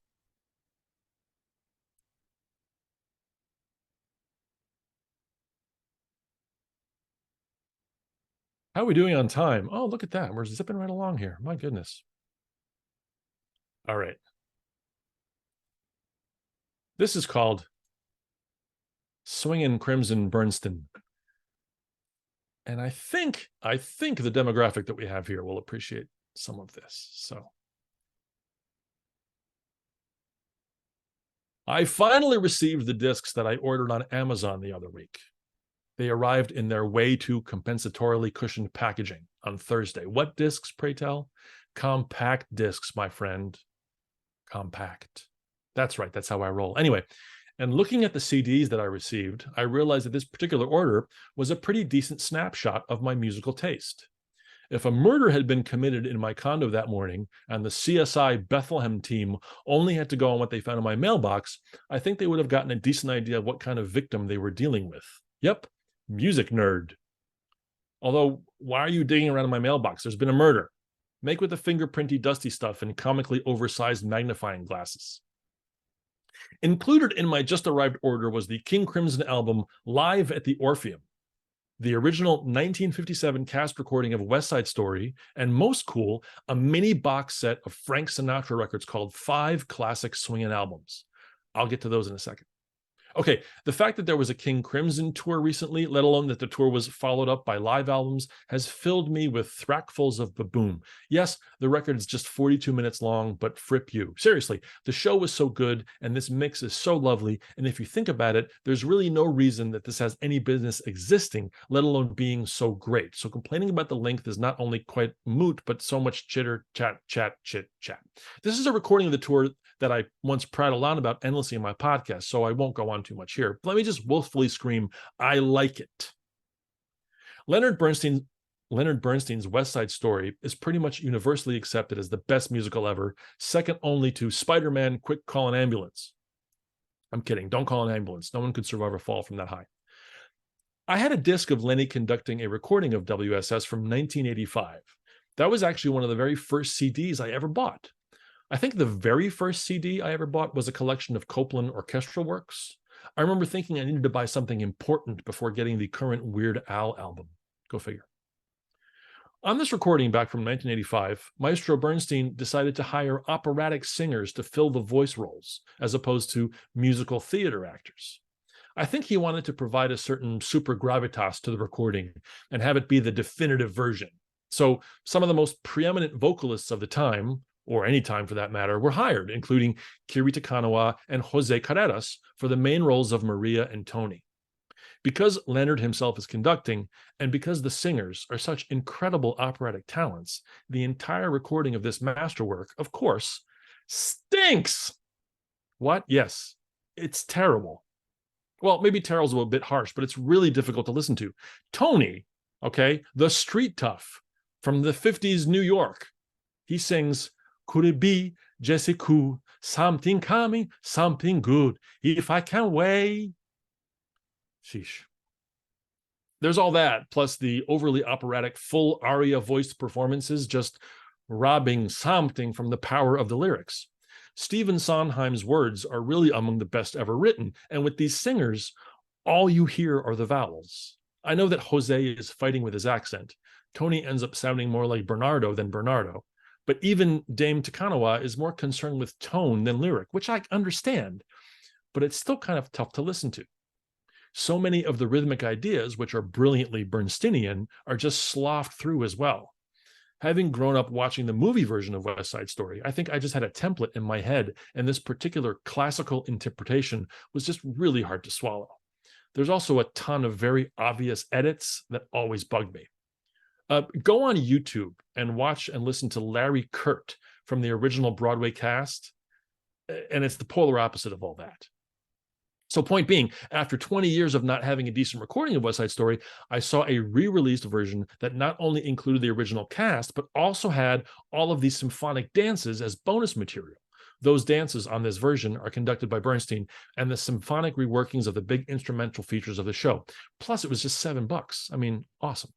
How are we doing on time? Oh, look at that. We're zipping right along here. My goodness. All right. This is called Swingin' Crimson Bernstein. And I think the demographic that we have here will appreciate some of this. So I finally received the discs that I ordered on Amazon the other week. They arrived in their way too compensatorily cushioned packaging on Thursday. What discs, pray tell? Compact discs, my friend. Compact. That's right. That's how I roll. Anyway, and looking at the CDs that I received, I realized that this particular order was a pretty decent snapshot of my musical taste. If a murder had been committed in my condo that morning and the CSI Bethlehem team only had to go on what they found in my mailbox, I think they would have gotten a decent idea of what kind of victim they were dealing with. Yep, music nerd. Although, why are you digging around in my mailbox? There's been a murder. Make with the fingerprinty, dusty stuff and comically oversized magnifying glasses. Included in my just arrived order was the King Crimson album Live at the Orpheum, the original 1957 cast recording of West Side Story, and most cool, a mini box set of Frank Sinatra records called 5 Classic Swingin' Albums. I'll get to those in a second. Okay, the fact that there was a King Crimson tour recently, let alone that the tour was followed up by live albums, has filled me with thrackfuls of baboom. Yes, the record is just 42 minutes long, but fripp you. Seriously, the show was so good, and this mix is so lovely, and if you think about it, there's really no reason that this has any business existing, let alone being so great. So complaining about the length is not only quite moot, but so much chitter, chat, chat, chit, chat. This is a recording of the tour that I once prattled on about endlessly in my podcast, so I won't go on too much here. Let me just willfully scream, I like it. Leonard Bernstein's West Side Story is pretty much universally accepted as the best musical ever, second only to Spider-Man Quick Call an Ambulance. I'm kidding, don't call an ambulance. No one could survive a fall from that high. I had a disc of Lenny conducting a recording of WSS from 1985. That was actually one of the very first CDs I ever bought. I think the very first CD I ever bought was a collection of Copland orchestral works. I remember thinking I needed to buy something important before getting the current Weird Al album. Go figure. On this recording back from 1985, Maestro Bernstein decided to hire operatic singers to fill the voice roles, as opposed to musical theater actors. I think he wanted to provide a certain super gravitas to the recording and have it be the definitive version. So some of the most preeminent vocalists of the time, or any time for that matter, were hired, including Kirita Kanawa and Jose Carreras for the main roles of Maria and Tony. Because Leonard himself is conducting, and because the singers are such incredible operatic talents, the entire recording of this masterwork, of course, stinks. What? Yes, it's terrible. Well, maybe terrible's a bit harsh, but it's really difficult to listen to. Tony, okay, the street tough from the 50s New York, he sings, could it be, Jessica, something coming, something good, if I can wait. Sheesh. There's all that, plus the overly operatic full aria voiced performances just robbing something from the power of the lyrics. Stephen Sondheim's words are really among the best ever written, and with these singers, all you hear are the vowels. I know that Jose is fighting with his accent. Tony ends up sounding more like Bernardo than Bernardo, but even Dame Takanawa is more concerned with tone than lyric, which I understand, but it's still kind of tough to listen to. So many of the rhythmic ideas, which are brilliantly Bernsteinian, are just sloughed through as well. Having grown up watching the movie version of West Side Story, I think I just had a template in my head, and this particular classical interpretation was just really hard to swallow. There's also a ton of very obvious edits that always bug me. Go on YouTube and watch and listen to Larry Kurt from the original Broadway cast, and it's the polar opposite of all that. So point being, after 20 years of not having a decent recording of West Side Story, I saw a re-released version that not only included the original cast, but also had all of these symphonic dances as bonus material. Those dances on this version are conducted by Bernstein and the symphonic reworkings of the big instrumental features of the show. Plus, it was just $7. I mean, awesome.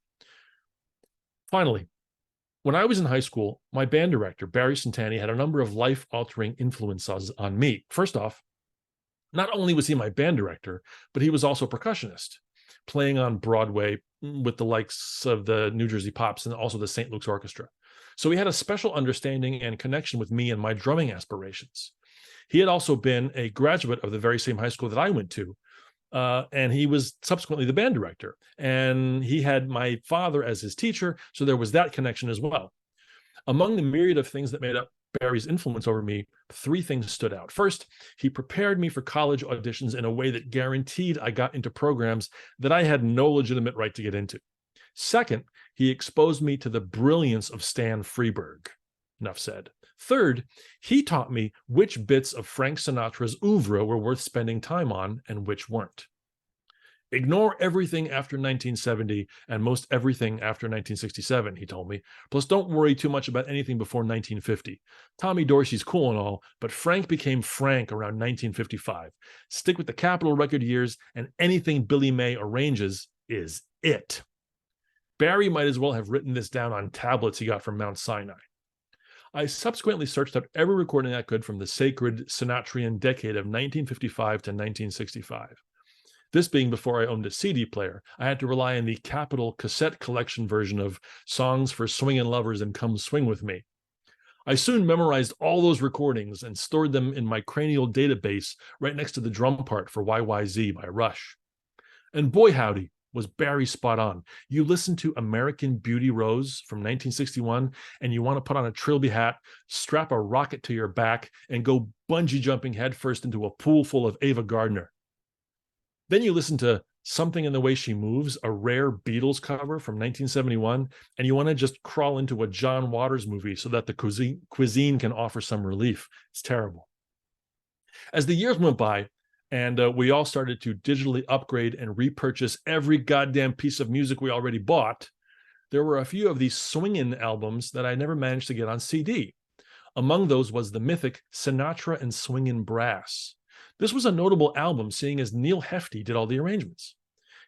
Finally, when I was in high school, my band director, Barry Santani, had a number of life-altering influences on me. First off, not only was he my band director, but he was also a percussionist, playing on Broadway with the likes of the New Jersey Pops and also the St. Luke's Orchestra. So he had a special understanding and connection with me and my drumming aspirations. He had also been a graduate of the very same high school that I went to, and he was subsequently the band director. And he had my father as his teacher, so there was that connection as well. Among the myriad of things that made up Barry's influence over me, 3 things stood out. First, he prepared me for college auditions in a way that guaranteed I got into programs that I had no legitimate right to get into. Second, he exposed me to the brilliance of Stan Freberg. Enough said. Third, he taught me which bits of Frank Sinatra's oeuvre were worth spending time on and which weren't. Ignore everything after 1970 and most everything after 1967, he told me. Plus, don't worry too much about anything before 1950. Tommy Dorsey's cool and all, but Frank became Frank around 1955. Stick with the Capitol record years, and anything Billy May arranges is it. Barry might as well have written this down on tablets he got from Mount Sinai. I subsequently searched up every recording I could from the sacred Sinatrian decade of 1955 to 1965. This being before I owned a CD player, I had to rely on the Capitol cassette collection version of Songs for Swingin' Lovers and Come Swing With Me. I soon memorized all those recordings and stored them in my cranial database right next to the drum part for YYZ by Rush. And boy howdy, was Barry spot on. You listen to American Beauty Rose from 1961 and you want to put on a trilby hat, strap a rocket to your back, and go bungee jumping headfirst into a pool full of Ava Gardner. Then you listen to Something in the Way She Moves, a rare Beatles cover from 1971, and you want to just crawl into a John Waters movie so that the cuisine can offer some relief. It's terrible. As the years went by, and we all started to digitally upgrade and repurchase every goddamn piece of music we already bought, there were a few of these swingin' albums that I never managed to get on CD. Among those was the mythic Sinatra and Swingin' Brass. This was a notable album, seeing as Neil Hefti did all the arrangements.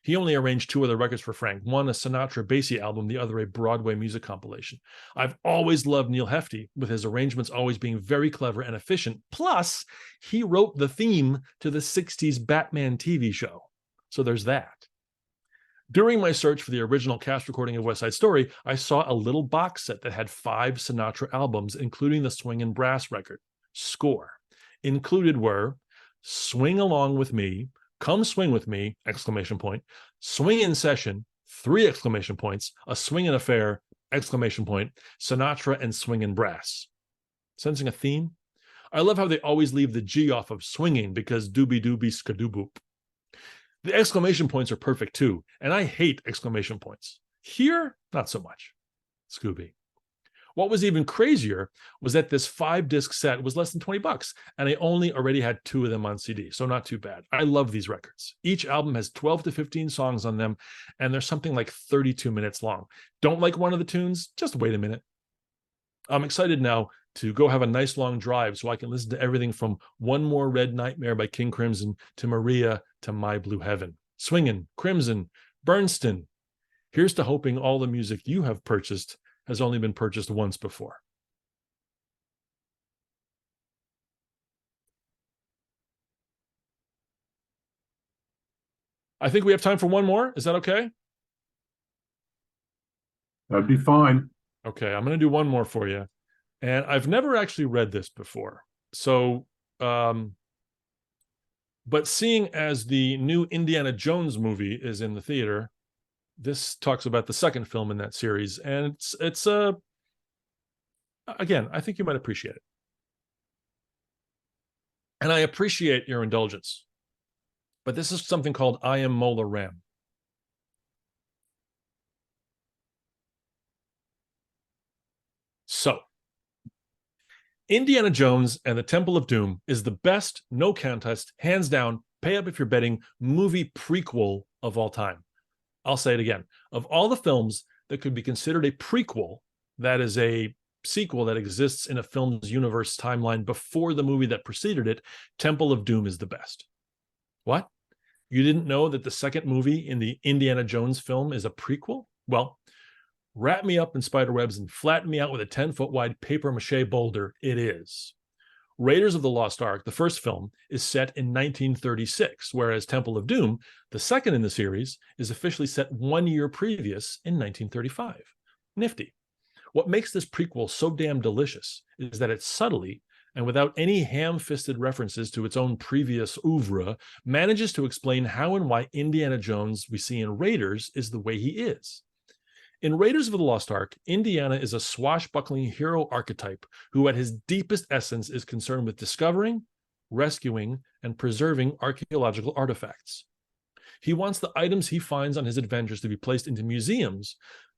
He only arranged 2 other records for Frank, one a Sinatra Basie album, the other a Broadway music compilation. I've always loved Neil Hefti, with his arrangements always being very clever and efficient. Plus, he wrote the theme to the 60s Batman TV show. So there's that. During my search for the original cast recording of West Side Story, I saw a little box set that had 5 Sinatra albums, including the Swingin' Brass record, Score. Included were Swing Along With Me, Come Swing With Me, ! Swing in Session, 3! A Swingin' Affair, ! Sinatra and Swingin' Brass. Sensing a theme? I love how they always leave the G off of swinging because doobie doobie skadoobop. The exclamation points are perfect too, and I hate exclamation points. Here, not so much. Scooby. What was even crazier was that this 5-disc set was less than $20, and I already had 2 of them on CD, so not too bad. I love these records. Each album has 12 to 15 songs on them, and they're something like 32 minutes long. Don't like one of the tunes? Just wait a minute. I'm excited now to go have a nice long drive so I can listen to everything from One More Red Nightmare by King Crimson to Maria to My Blue Heaven. Swingin', Crimson, Bernstein. Here's to hoping all the music you have purchased has only been purchased once before. I think we have time for one more. Is that okay? That'd be fine. Okay, I'm going to do one more for you. And I've never actually read this before. So, but seeing as the new Indiana Jones movie is in the theater, this talks about the second film in that series. And it's again, I think you might appreciate it. And I appreciate your indulgence. But this is something called I Am Mola Ram. So, Indiana Jones and the Temple of Doom is the best, no contest, hands down, pay up if you're betting, movie prequel of all time. I'll say it again. Of all the films that could be considered a prequel, that is a sequel that exists in a film's universe timeline before the movie that preceded it, Temple of Doom is the best. What? You didn't know that the second movie in the Indiana Jones film is a prequel? Well, wrap me up in spider webs and flatten me out with a 10-foot wide paper mache boulder. It is. Raiders of the Lost Ark, the first film, is set in 1936, whereas Temple of Doom, the second in the series, is officially set 1 year previous in 1935. Nifty. What makes this prequel so damn delicious is that it subtly, and without any ham-fisted references to its own previous oeuvre, manages to explain how and why Indiana Jones we see in Raiders is the way he is. In Raiders of the Lost Ark, Indiana is a swashbuckling hero archetype who at his deepest essence is concerned with discovering, rescuing, and preserving archaeological artifacts. He wants the items he finds on his adventures to be placed into museums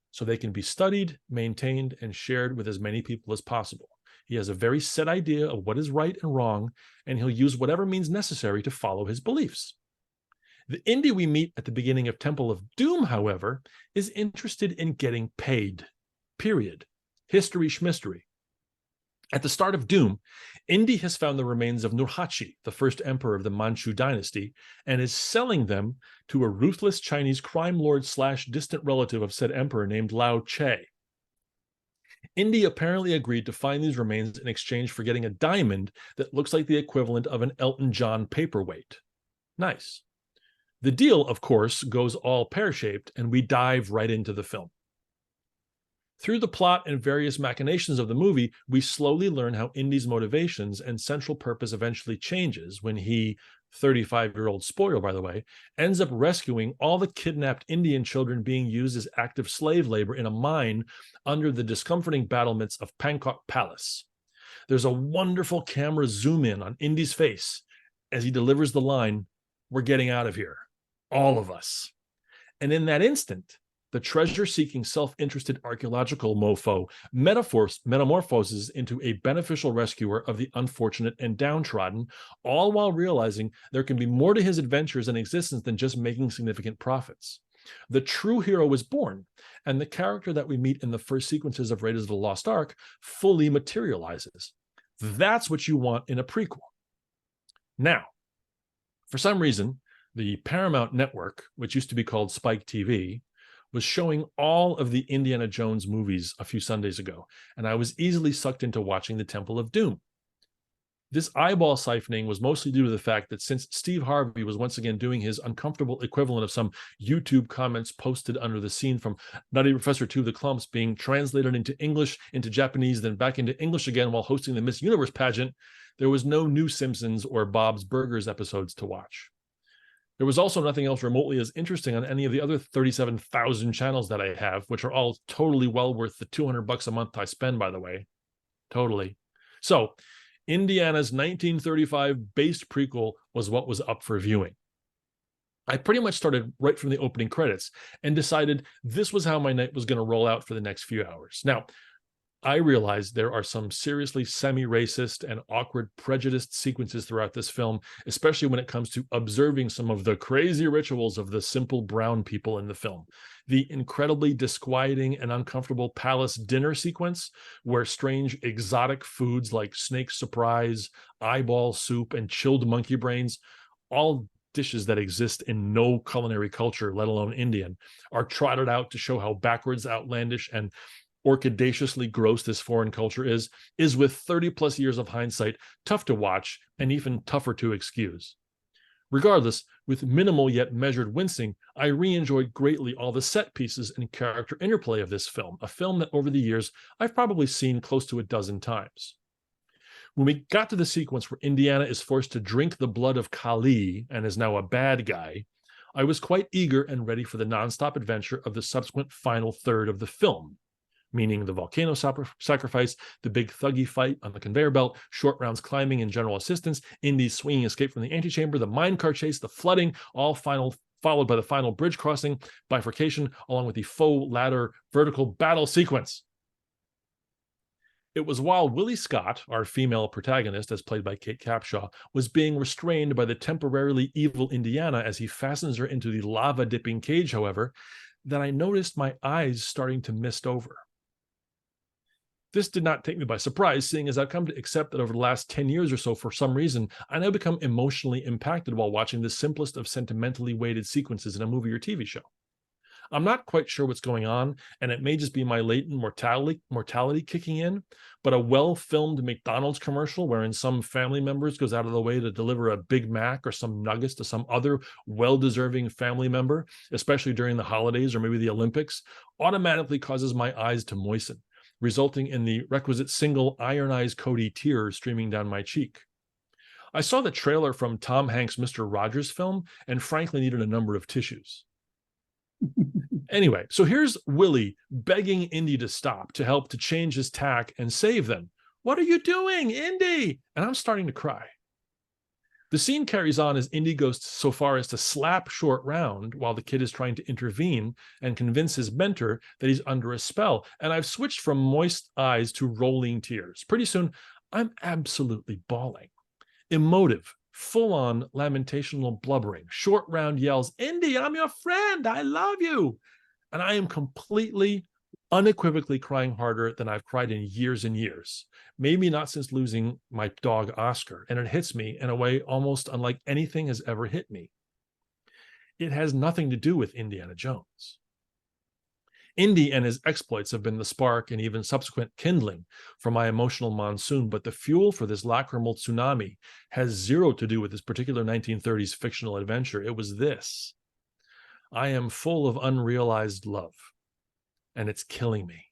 so they can be studied, maintained, and shared with as many people as possible. He has a very set idea of what is right and wrong, and he'll use whatever means necessary to follow his beliefs. The Indy we meet at the beginning of Temple of Doom, however, is interested in getting paid. Period. History schmistery. At the start of Doom, Indy has found the remains of Nurhaci, the first emperor of the Manchu dynasty, and is selling them to a ruthless Chinese crime lord / distant relative of said emperor named Lao Che. Indy apparently agreed to find these remains in exchange for getting a diamond that looks like the equivalent of an Elton John paperweight. Nice. The deal, of course, goes all pear-shaped, and we dive right into the film. Through the plot and various machinations of the movie, we slowly learn how Indy's motivations and central purpose eventually changes when he, 35-year-old spoiler, by the way, ends up rescuing all the kidnapped Indian children being used as active slave labor in a mine under the discomforting battlements of Pankot Palace. There's a wonderful camera zoom in on Indy's face as he delivers the line, "We're getting out of here. All of us." And in that instant, the treasure-seeking, self-interested archaeological mofo metamorphoses into a beneficial rescuer of the unfortunate and downtrodden, all while realizing there can be more to his adventures and existence than just making significant profits. The true hero is born, and the character that we meet in the first sequences of Raiders of the Lost Ark fully materializes. That's what you want in a prequel. Now, for some reason, the Paramount Network, which used to be called Spike TV, was showing all of the Indiana Jones movies a few Sundays ago, and I was easily sucked into watching the Temple of Doom. This eyeball siphoning was mostly due to the fact that since Steve Harvey was once again doing his uncomfortable equivalent of some YouTube comments posted under the scene from Nutty Professor 2 of the Clumps being translated into English, into Japanese, then back into English again while hosting the Miss Universe pageant, there was no new Simpsons or Bob's Burgers episodes to watch. There was also nothing else remotely as interesting on any of the other 37,000 channels that I have, which are all totally well worth the $200 a month I spend, by the way. Totally. So, Indiana's 1935 based prequel was what was up for viewing. I pretty much started right from the opening credits and decided this was how my night was going to roll out for the next few hours. Now, I realize there are some seriously semi-racist and awkward prejudiced sequences throughout this film, especially when it comes to observing some of the crazy rituals of the simple brown people in the film. The incredibly disquieting and uncomfortable palace dinner sequence, where strange exotic foods like snake surprise, eyeball soup, and chilled monkey brains, all dishes that exist in no culinary culture, let alone Indian, are trotted out to show how backwards, outlandish, and orchidaciously gross this foreign culture is with 30 plus years of hindsight tough to watch and even tougher to excuse. Regardless, with minimal yet measured wincing, I re-enjoyed greatly all the set pieces and character interplay of this film, a film that over the years I've probably seen close to a dozen times. When we got to the sequence where Indiana is forced to drink the blood of Kali and is now a bad guy, I was quite eager and ready for the nonstop adventure of the subsequent final third of the film, meaning the volcano sacrifice, the big thuggy fight on the conveyor belt, short rounds climbing and general assistance, Indy's swinging escape from the antechamber, the minecart chase, the flooding, all followed by the final bridge crossing, bifurcation, along with the faux ladder vertical battle sequence. It was while Willie Scott, our female protagonist, as played by Kate Capshaw, was being restrained by the temporarily evil Indiana as he fastens her into the lava-dipping cage, however, that I noticed my eyes starting to mist over. This did not take me by surprise, seeing as I've come to accept that over the last 10 years or so, for some reason, I now become emotionally impacted while watching the simplest of sentimentally weighted sequences in a movie or TV show. I'm not quite sure what's going on, and it may just be my latent mortality kicking in, but a well-filmed McDonald's commercial wherein some family members goes out of the way to deliver a Big Mac or some nuggets to some other well-deserving family member, especially during the holidays or maybe the Olympics, automatically causes my eyes to moisten, resulting in the requisite single ironized Cody tear streaming down my cheek. I saw the trailer from Tom Hanks' Mr. Rogers film and frankly needed a number of tissues. Anyway, so here's Willie begging Indy to stop, to help to change his tack and save them. What are you doing, Indy? And I'm starting to cry. The scene carries on as Indy goes so far as to slap Short Round while the kid is trying to intervene and convince his mentor that he's under a spell. And I've switched from moist eyes to rolling tears. Pretty soon, I'm absolutely bawling. Emotive, full-on lamentational blubbering. Short Round yells, "Indy, I'm your friend. I love you." And I am completely, unequivocally crying harder than I've cried in years and years. Maybe not since losing my dog Oscar, and it hits me in a way almost unlike anything has ever hit me. It has nothing to do with Indiana Jones. Indy and his exploits have been the spark and even subsequent kindling for my emotional monsoon, but the fuel for this lacrimal tsunami has zero to do with this particular 1930s fictional adventure. It was this: I am full of unrealized love, and it's killing me.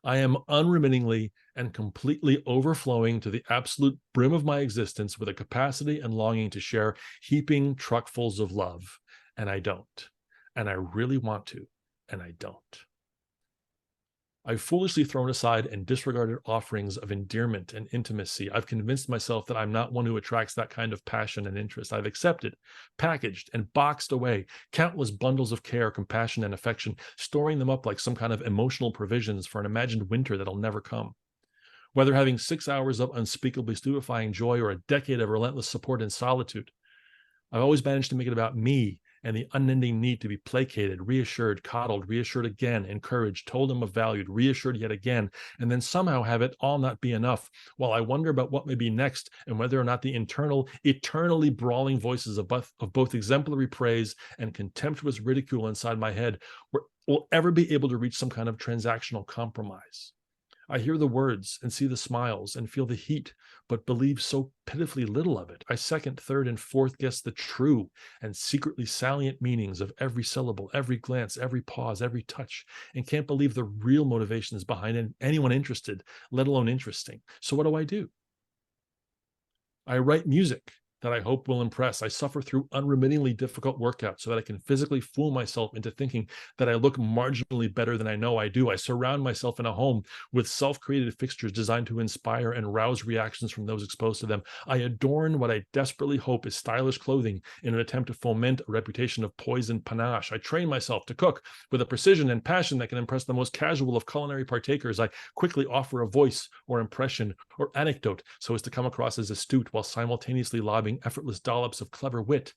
I am unremittingly and completely overflowing to the absolute brim of my existence with a capacity and longing to share heaping truckfuls of love, and I don't. And I really want to, and I don't. I've foolishly thrown aside and disregarded offerings of endearment and intimacy. I've convinced myself that I'm not one who attracts that kind of passion and interest. I've accepted, packaged, and boxed away countless bundles of care, compassion, and affection, storing them up like some kind of emotional provisions for an imagined winter that'll never come. Whether having 6 hours of unspeakably stupefying joy or a decade of relentless support in solitude, I've always managed to make it about me and the unending need to be placated, reassured, coddled, reassured again, encouraged, told I'm valued, reassured yet again, and then somehow have it all not be enough, while I wonder about what may be next and whether or not the internal, eternally brawling voices of both exemplary praise and contemptuous ridicule inside my head will ever be able to reach some kind of transactional compromise. I hear the words and see the smiles and feel the heat, but believe so pitifully little of it. I second, third, and fourth guess the true and secretly salient meanings of every syllable, every glance, every pause, every touch, and can't believe the real motivations behind anyone interested, let alone interesting. So what do? I write music that I hope will impress. I suffer through unremittingly difficult workouts so that I can physically fool myself into thinking that I look marginally better than I know I do. I surround myself in a home with self-created fixtures designed to inspire and rouse reactions from those exposed to them. I adorn what I desperately hope is stylish clothing in an attempt to foment a reputation of poise and panache. I train myself to cook with a precision and passion that can impress the most casual of culinary partakers. I quickly offer a voice or impression or anecdote so as to come across as astute while simultaneously lobbing effortless dollops of clever wit.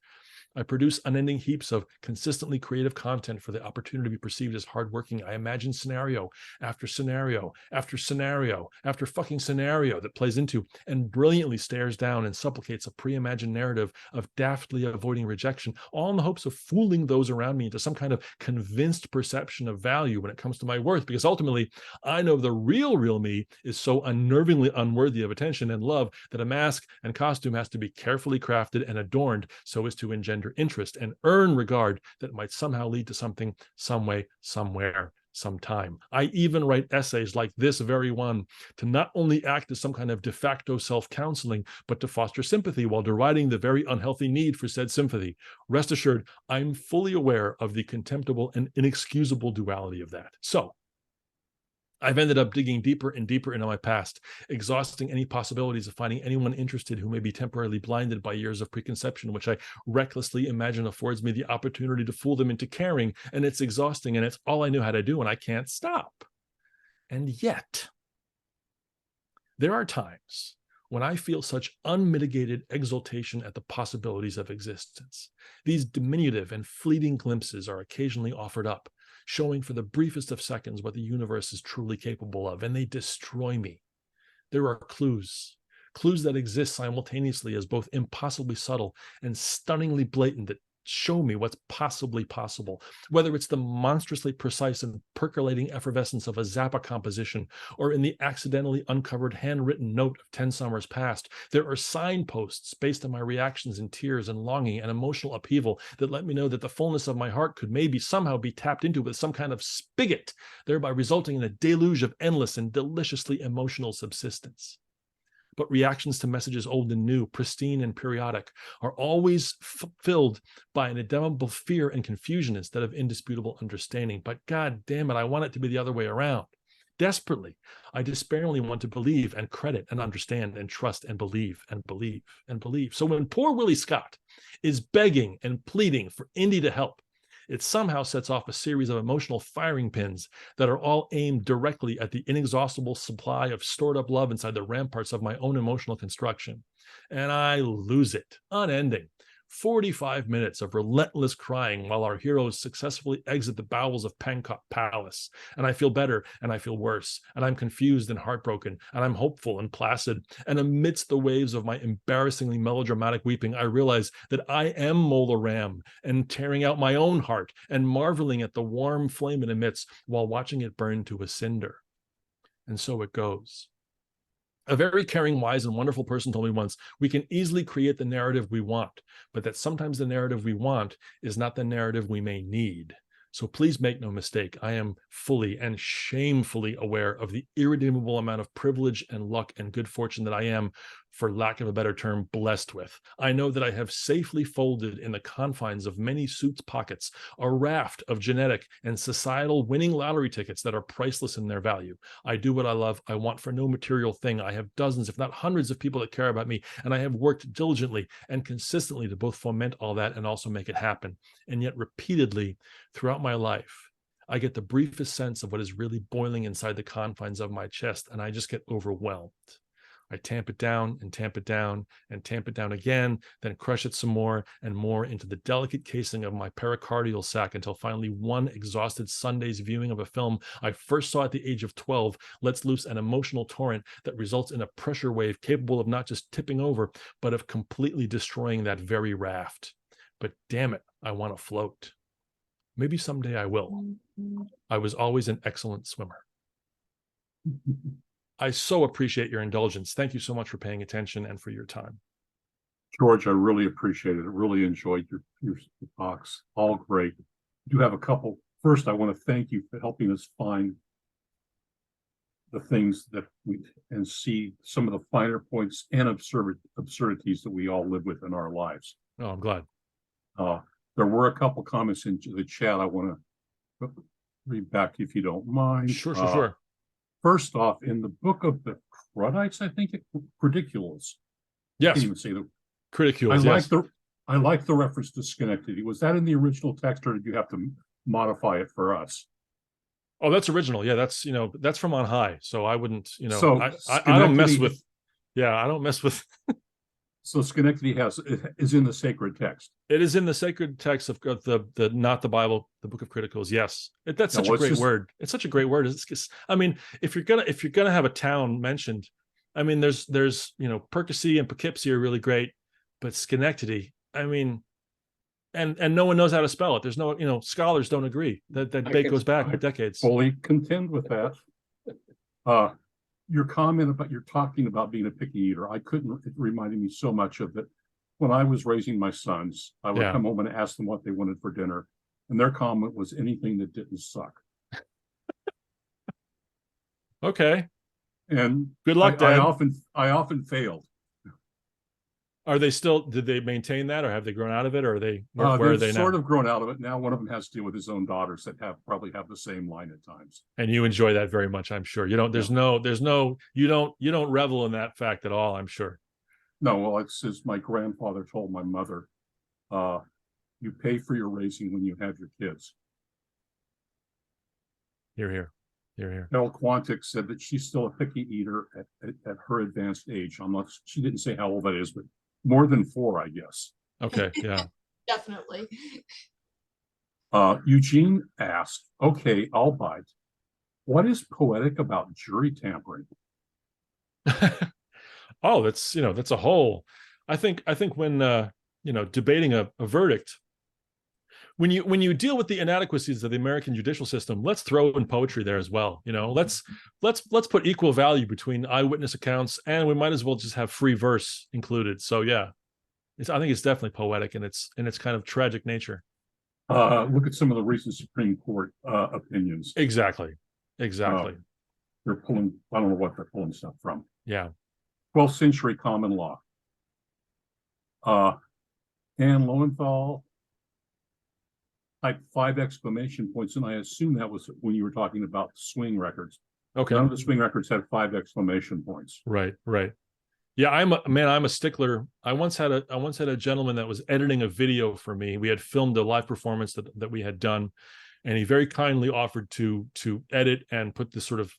I produce unending heaps of consistently creative content for the opportunity to be perceived as hardworking. I imagine scenario after scenario after scenario after fucking scenario that plays into and brilliantly stares down and supplicates a pre-imagined narrative of daftly avoiding rejection, all in the hopes of fooling those around me into some kind of convinced perception of value when it comes to my worth. Because ultimately, I know the real me is so unnervingly unworthy of attention and love that a mask and costume has to be carefully crafted and adorned so as to engender interest and earn regard that might somehow lead to something, some way, somewhere, sometime. I even write essays like this very one to not only act as some kind of de facto self-counseling, but to foster sympathy while deriding the very unhealthy need for said sympathy. Rest assured, I'm fully aware of the contemptible and inexcusable duality of that. So, I've ended up digging deeper and deeper into my past, exhausting any possibilities of finding anyone interested who may be temporarily blinded by years of preconception, which I recklessly imagine affords me the opportunity to fool them into caring, and it's exhausting, and it's all I knew how to do, and I can't stop. And yet, there are times when I feel such unmitigated exultation at the possibilities of existence. These diminutive and fleeting glimpses are occasionally offered up, showing for the briefest of seconds what the universe is truly capable of, and they destroy me. There are clues that exist simultaneously as both impossibly subtle and stunningly blatant that show me what's possibly possible, whether it's the monstrously precise and percolating effervescence of a Zappa composition or in the accidentally uncovered handwritten note of 10 summers past. There are signposts based on my reactions in tears and longing and emotional upheaval that let me know that the fullness of my heart could maybe somehow be tapped into with some kind of spigot, thereby resulting in a deluge of endless and deliciously emotional subsistence. But reactions to messages old and new, pristine and periodic, are always filled by an ineffable fear and confusion instead of indisputable understanding. But God damn it, I want it to be the other way around. Desperately, I despairingly want to believe and credit and understand and trust and believe and believe and believe. So when poor Willie Scott is begging and pleading for Indy to help, it somehow sets off a series of emotional firing pins that are all aimed directly at the inexhaustible supply of stored up love inside the ramparts of my own emotional construction. And I lose it, unending. 45 minutes of relentless crying while our heroes successfully exit the bowels of Pankot Palace. And I feel better and I feel worse. And I'm confused and heartbroken. And I'm hopeful and placid. And amidst the waves of my embarrassingly melodramatic weeping, I realize that I am Mola Ram and tearing out my own heart and marveling at the warm flame it emits while watching it burn to a cinder. And so it goes. A very caring, wise, and wonderful person told me once, we can easily create the narrative we want, but that sometimes the narrative we want is not the narrative we may need. So please make no mistake, I am fully and shamefully aware of the irredeemable amount of privilege and luck and good fortune that I am, for lack of a better term, blessed with. I know that I have safely folded in the confines of many suits' pockets a raft of genetic and societal winning lottery tickets that are priceless in their value. I do what I love. I want for no material thing. I have dozens, if not hundreds of people that care about me, and I have worked diligently and consistently to both foment all that and also make it happen. And yet repeatedly throughout my life, I get the briefest sense of what is really boiling inside the confines of my chest, and I just get overwhelmed. I tamp it down and tamp it down and tamp it down again, then crush it some more and more into the delicate casing of my pericardial sac until finally one exhausted Sunday's viewing of a film I first saw at the age of 12 lets loose an emotional torrent that results in a pressure wave capable of not just tipping over, but of completely destroying that very raft. But damn it, I want to float. Maybe someday I will. I was always an excellent swimmer. I so appreciate your indulgence. Thank you so much for paying attention and for your time. George, I really appreciate it. I really enjoyed your talks. All great. I do have a couple. First, I want to thank you for helping us find the things that and see some of the finer points and absurdities that we all live with in our lives. Oh, I'm glad. There were a couple comments in the chat I want to read back if you don't mind. Sure. First off, in the book of the Cruddites, I think Ridiculous. I Yes, can't even say the ridiculous. I like the reference to Schenectady. Was that in the original text, or did you have to modify it for us? Oh, that's original. Yeah, that's that's from on high. So I wouldn't, So I don't mess with. Yeah, I don't mess with. So Schenectady is in the sacred text. It is in the sacred text of the not the Bible, the Book of Criticals. Yes, that's such a great word. It's such a great word. I mean, if you're gonna have a town mentioned, I mean, there's Percy and Poughkeepsie are really great, but Schenectady, I mean, and no one knows how to spell it. There's no scholars don't agree. That debate goes back decades. Fully contend with that. Your comment about you're talking about being a picky eater, it reminded me so much of it. When I was raising my sons, I would come home and ask them what they wanted for dinner, and their comment was anything that didn't suck. Okay. And good luck, Dad. I often failed. Are they still? Did they maintain that, or have they grown out of it, or are they? Where are they now? Sort of grown out of it now. One of them has to deal with his own daughters that probably have the same line at times. And you enjoy that very much, I'm sure. You don't. You don't revel in that fact at all, I'm sure. No, well, it's as my grandfather told my mother, you pay for your raising when you have your kids. Here. Carol Quantick said that she's still a picky eater at her advanced age. She didn't say how old that is, but more than 4, I guess. Okay, yeah. Definitely. Eugene asked, okay, I'll bite. What is poetic about jury tampering? Oh, that's a whole. I think when debating a verdict, when you deal with the inadequacies of the American judicial system, let's throw in poetry there as well. Let's put equal value between eyewitness accounts, and we might as well just have free verse included. So yeah, I think it's definitely poetic in its kind of tragic nature. Look at some of the recent Supreme Court opinions. Exactly. They're pulling. I don't know what they're pulling stuff from. Yeah. 12th century common law. Anne Lowenthal typed 5 exclamation points, and I assume that was when you were talking about swing records. Okay. None of the swing records had 5 exclamation points. Right. Yeah, I'm a stickler. I once had a gentleman that was editing a video for me. We had filmed a live performance that we had done, and he very kindly offered to edit and put this sort of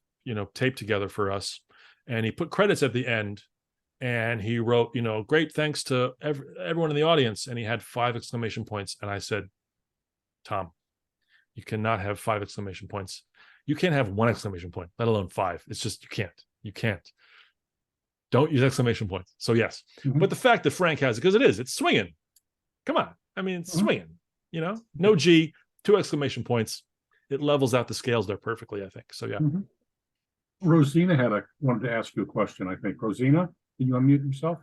tape together for us. And he put credits at the end, and he wrote, great thanks to everyone in the audience. And he had 5 exclamation points. And I said, Tom, you cannot have 5 exclamation points. You can't have 1 exclamation point, let alone 5. It's just, you can't. Don't use exclamation points. So yes, but the fact that Frank has it, because it's swinging. Come on. I mean, it's swinging, no G, 2 exclamation points. It levels out the scales there perfectly, I think. So yeah. Rosina wanted to ask you a question, I think. Rosina, can you unmute yourself?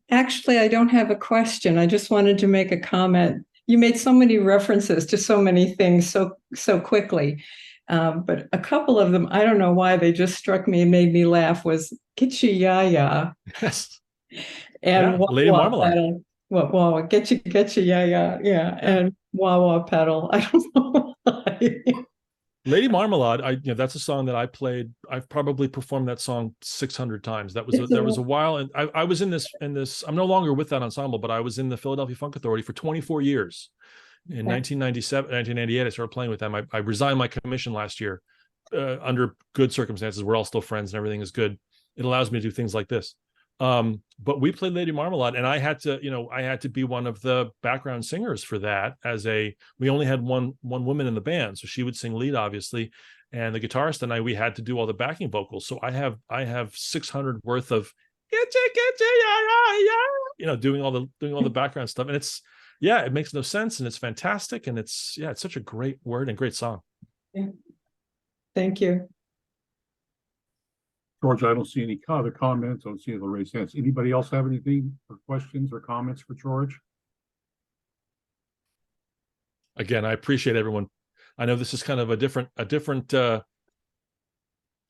Actually, I don't have a question. I just wanted to make a comment. You made so many references to so many things so quickly. But a couple of them, I don't know why, they just struck me and made me laugh, was Gitchy Yaya. Yes. And Lady Marmalade. Well, Getcha Yaya. Yeah. And Wah Pedal. I don't know why. Lady Marmalade, that's a song that I played. I've probably performed that song 600 times. There was a while, and I was in this. I'm no longer with that ensemble, but I was in the Philadelphia Funk Authority for 24 years. In 1998, I started playing with them. I resigned my commission last year under good circumstances. We're all still friends, and everything is good. It allows me to do things like this. But we played Lady Marmalade, and I had to be one of the background singers for that. We only had one woman in the band, so she would sing lead, obviously, and the guitarist and we had to do all the backing vocals. So I have 600 worth of doing all the background stuff, and it makes no sense, and it's fantastic, and it's such a great word and great song. Yeah. Thank you. George, I don't see any other comments. I don't see any raised hands. Anybody else have anything or questions or comments for George? Again, I appreciate everyone. I know this is kind of a different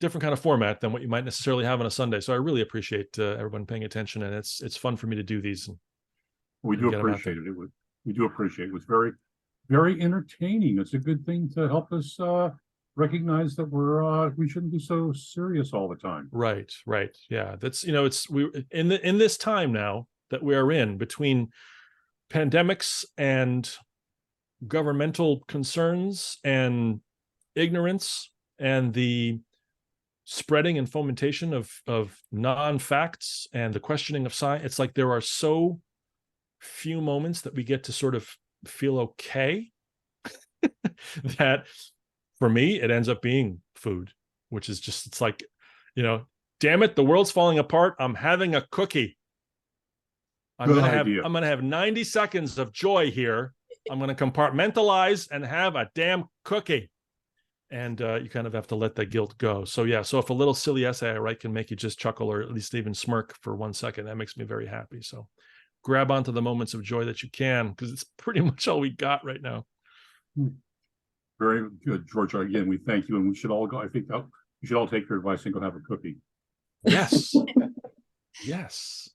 different kind of format than what you might necessarily have on a Sunday. So I really appreciate everyone paying attention, and it's fun for me to do these. We do Get 'em out appreciate it. We do appreciate it. It was very, very entertaining. It's a good thing to help us recognize that we shouldn't be so serious all the time. Right. Yeah, that's we in this time now that we are in between pandemics and governmental concerns and ignorance and the spreading and fomentation of non-facts and the questioning of science. It's like there are so few moments that we get to sort of feel okay that for me it ends up being food, which is just, it's like, damn it, the world's falling apart, I'm having a cookie. I'm gonna have 90 seconds of joy here. I'm gonna compartmentalize and have a damn cookie. And you kind of have to let that guilt go. So yeah, so if a little silly essay I write can make you just chuckle or at least even smirk for 1 second, that makes me very happy. So grab onto the moments of joy that you can, because it's pretty much all we got right now. Very good, George. Again, we thank you, and we should all go. I think we should all take your advice and go have a cookie. Yes. Yes.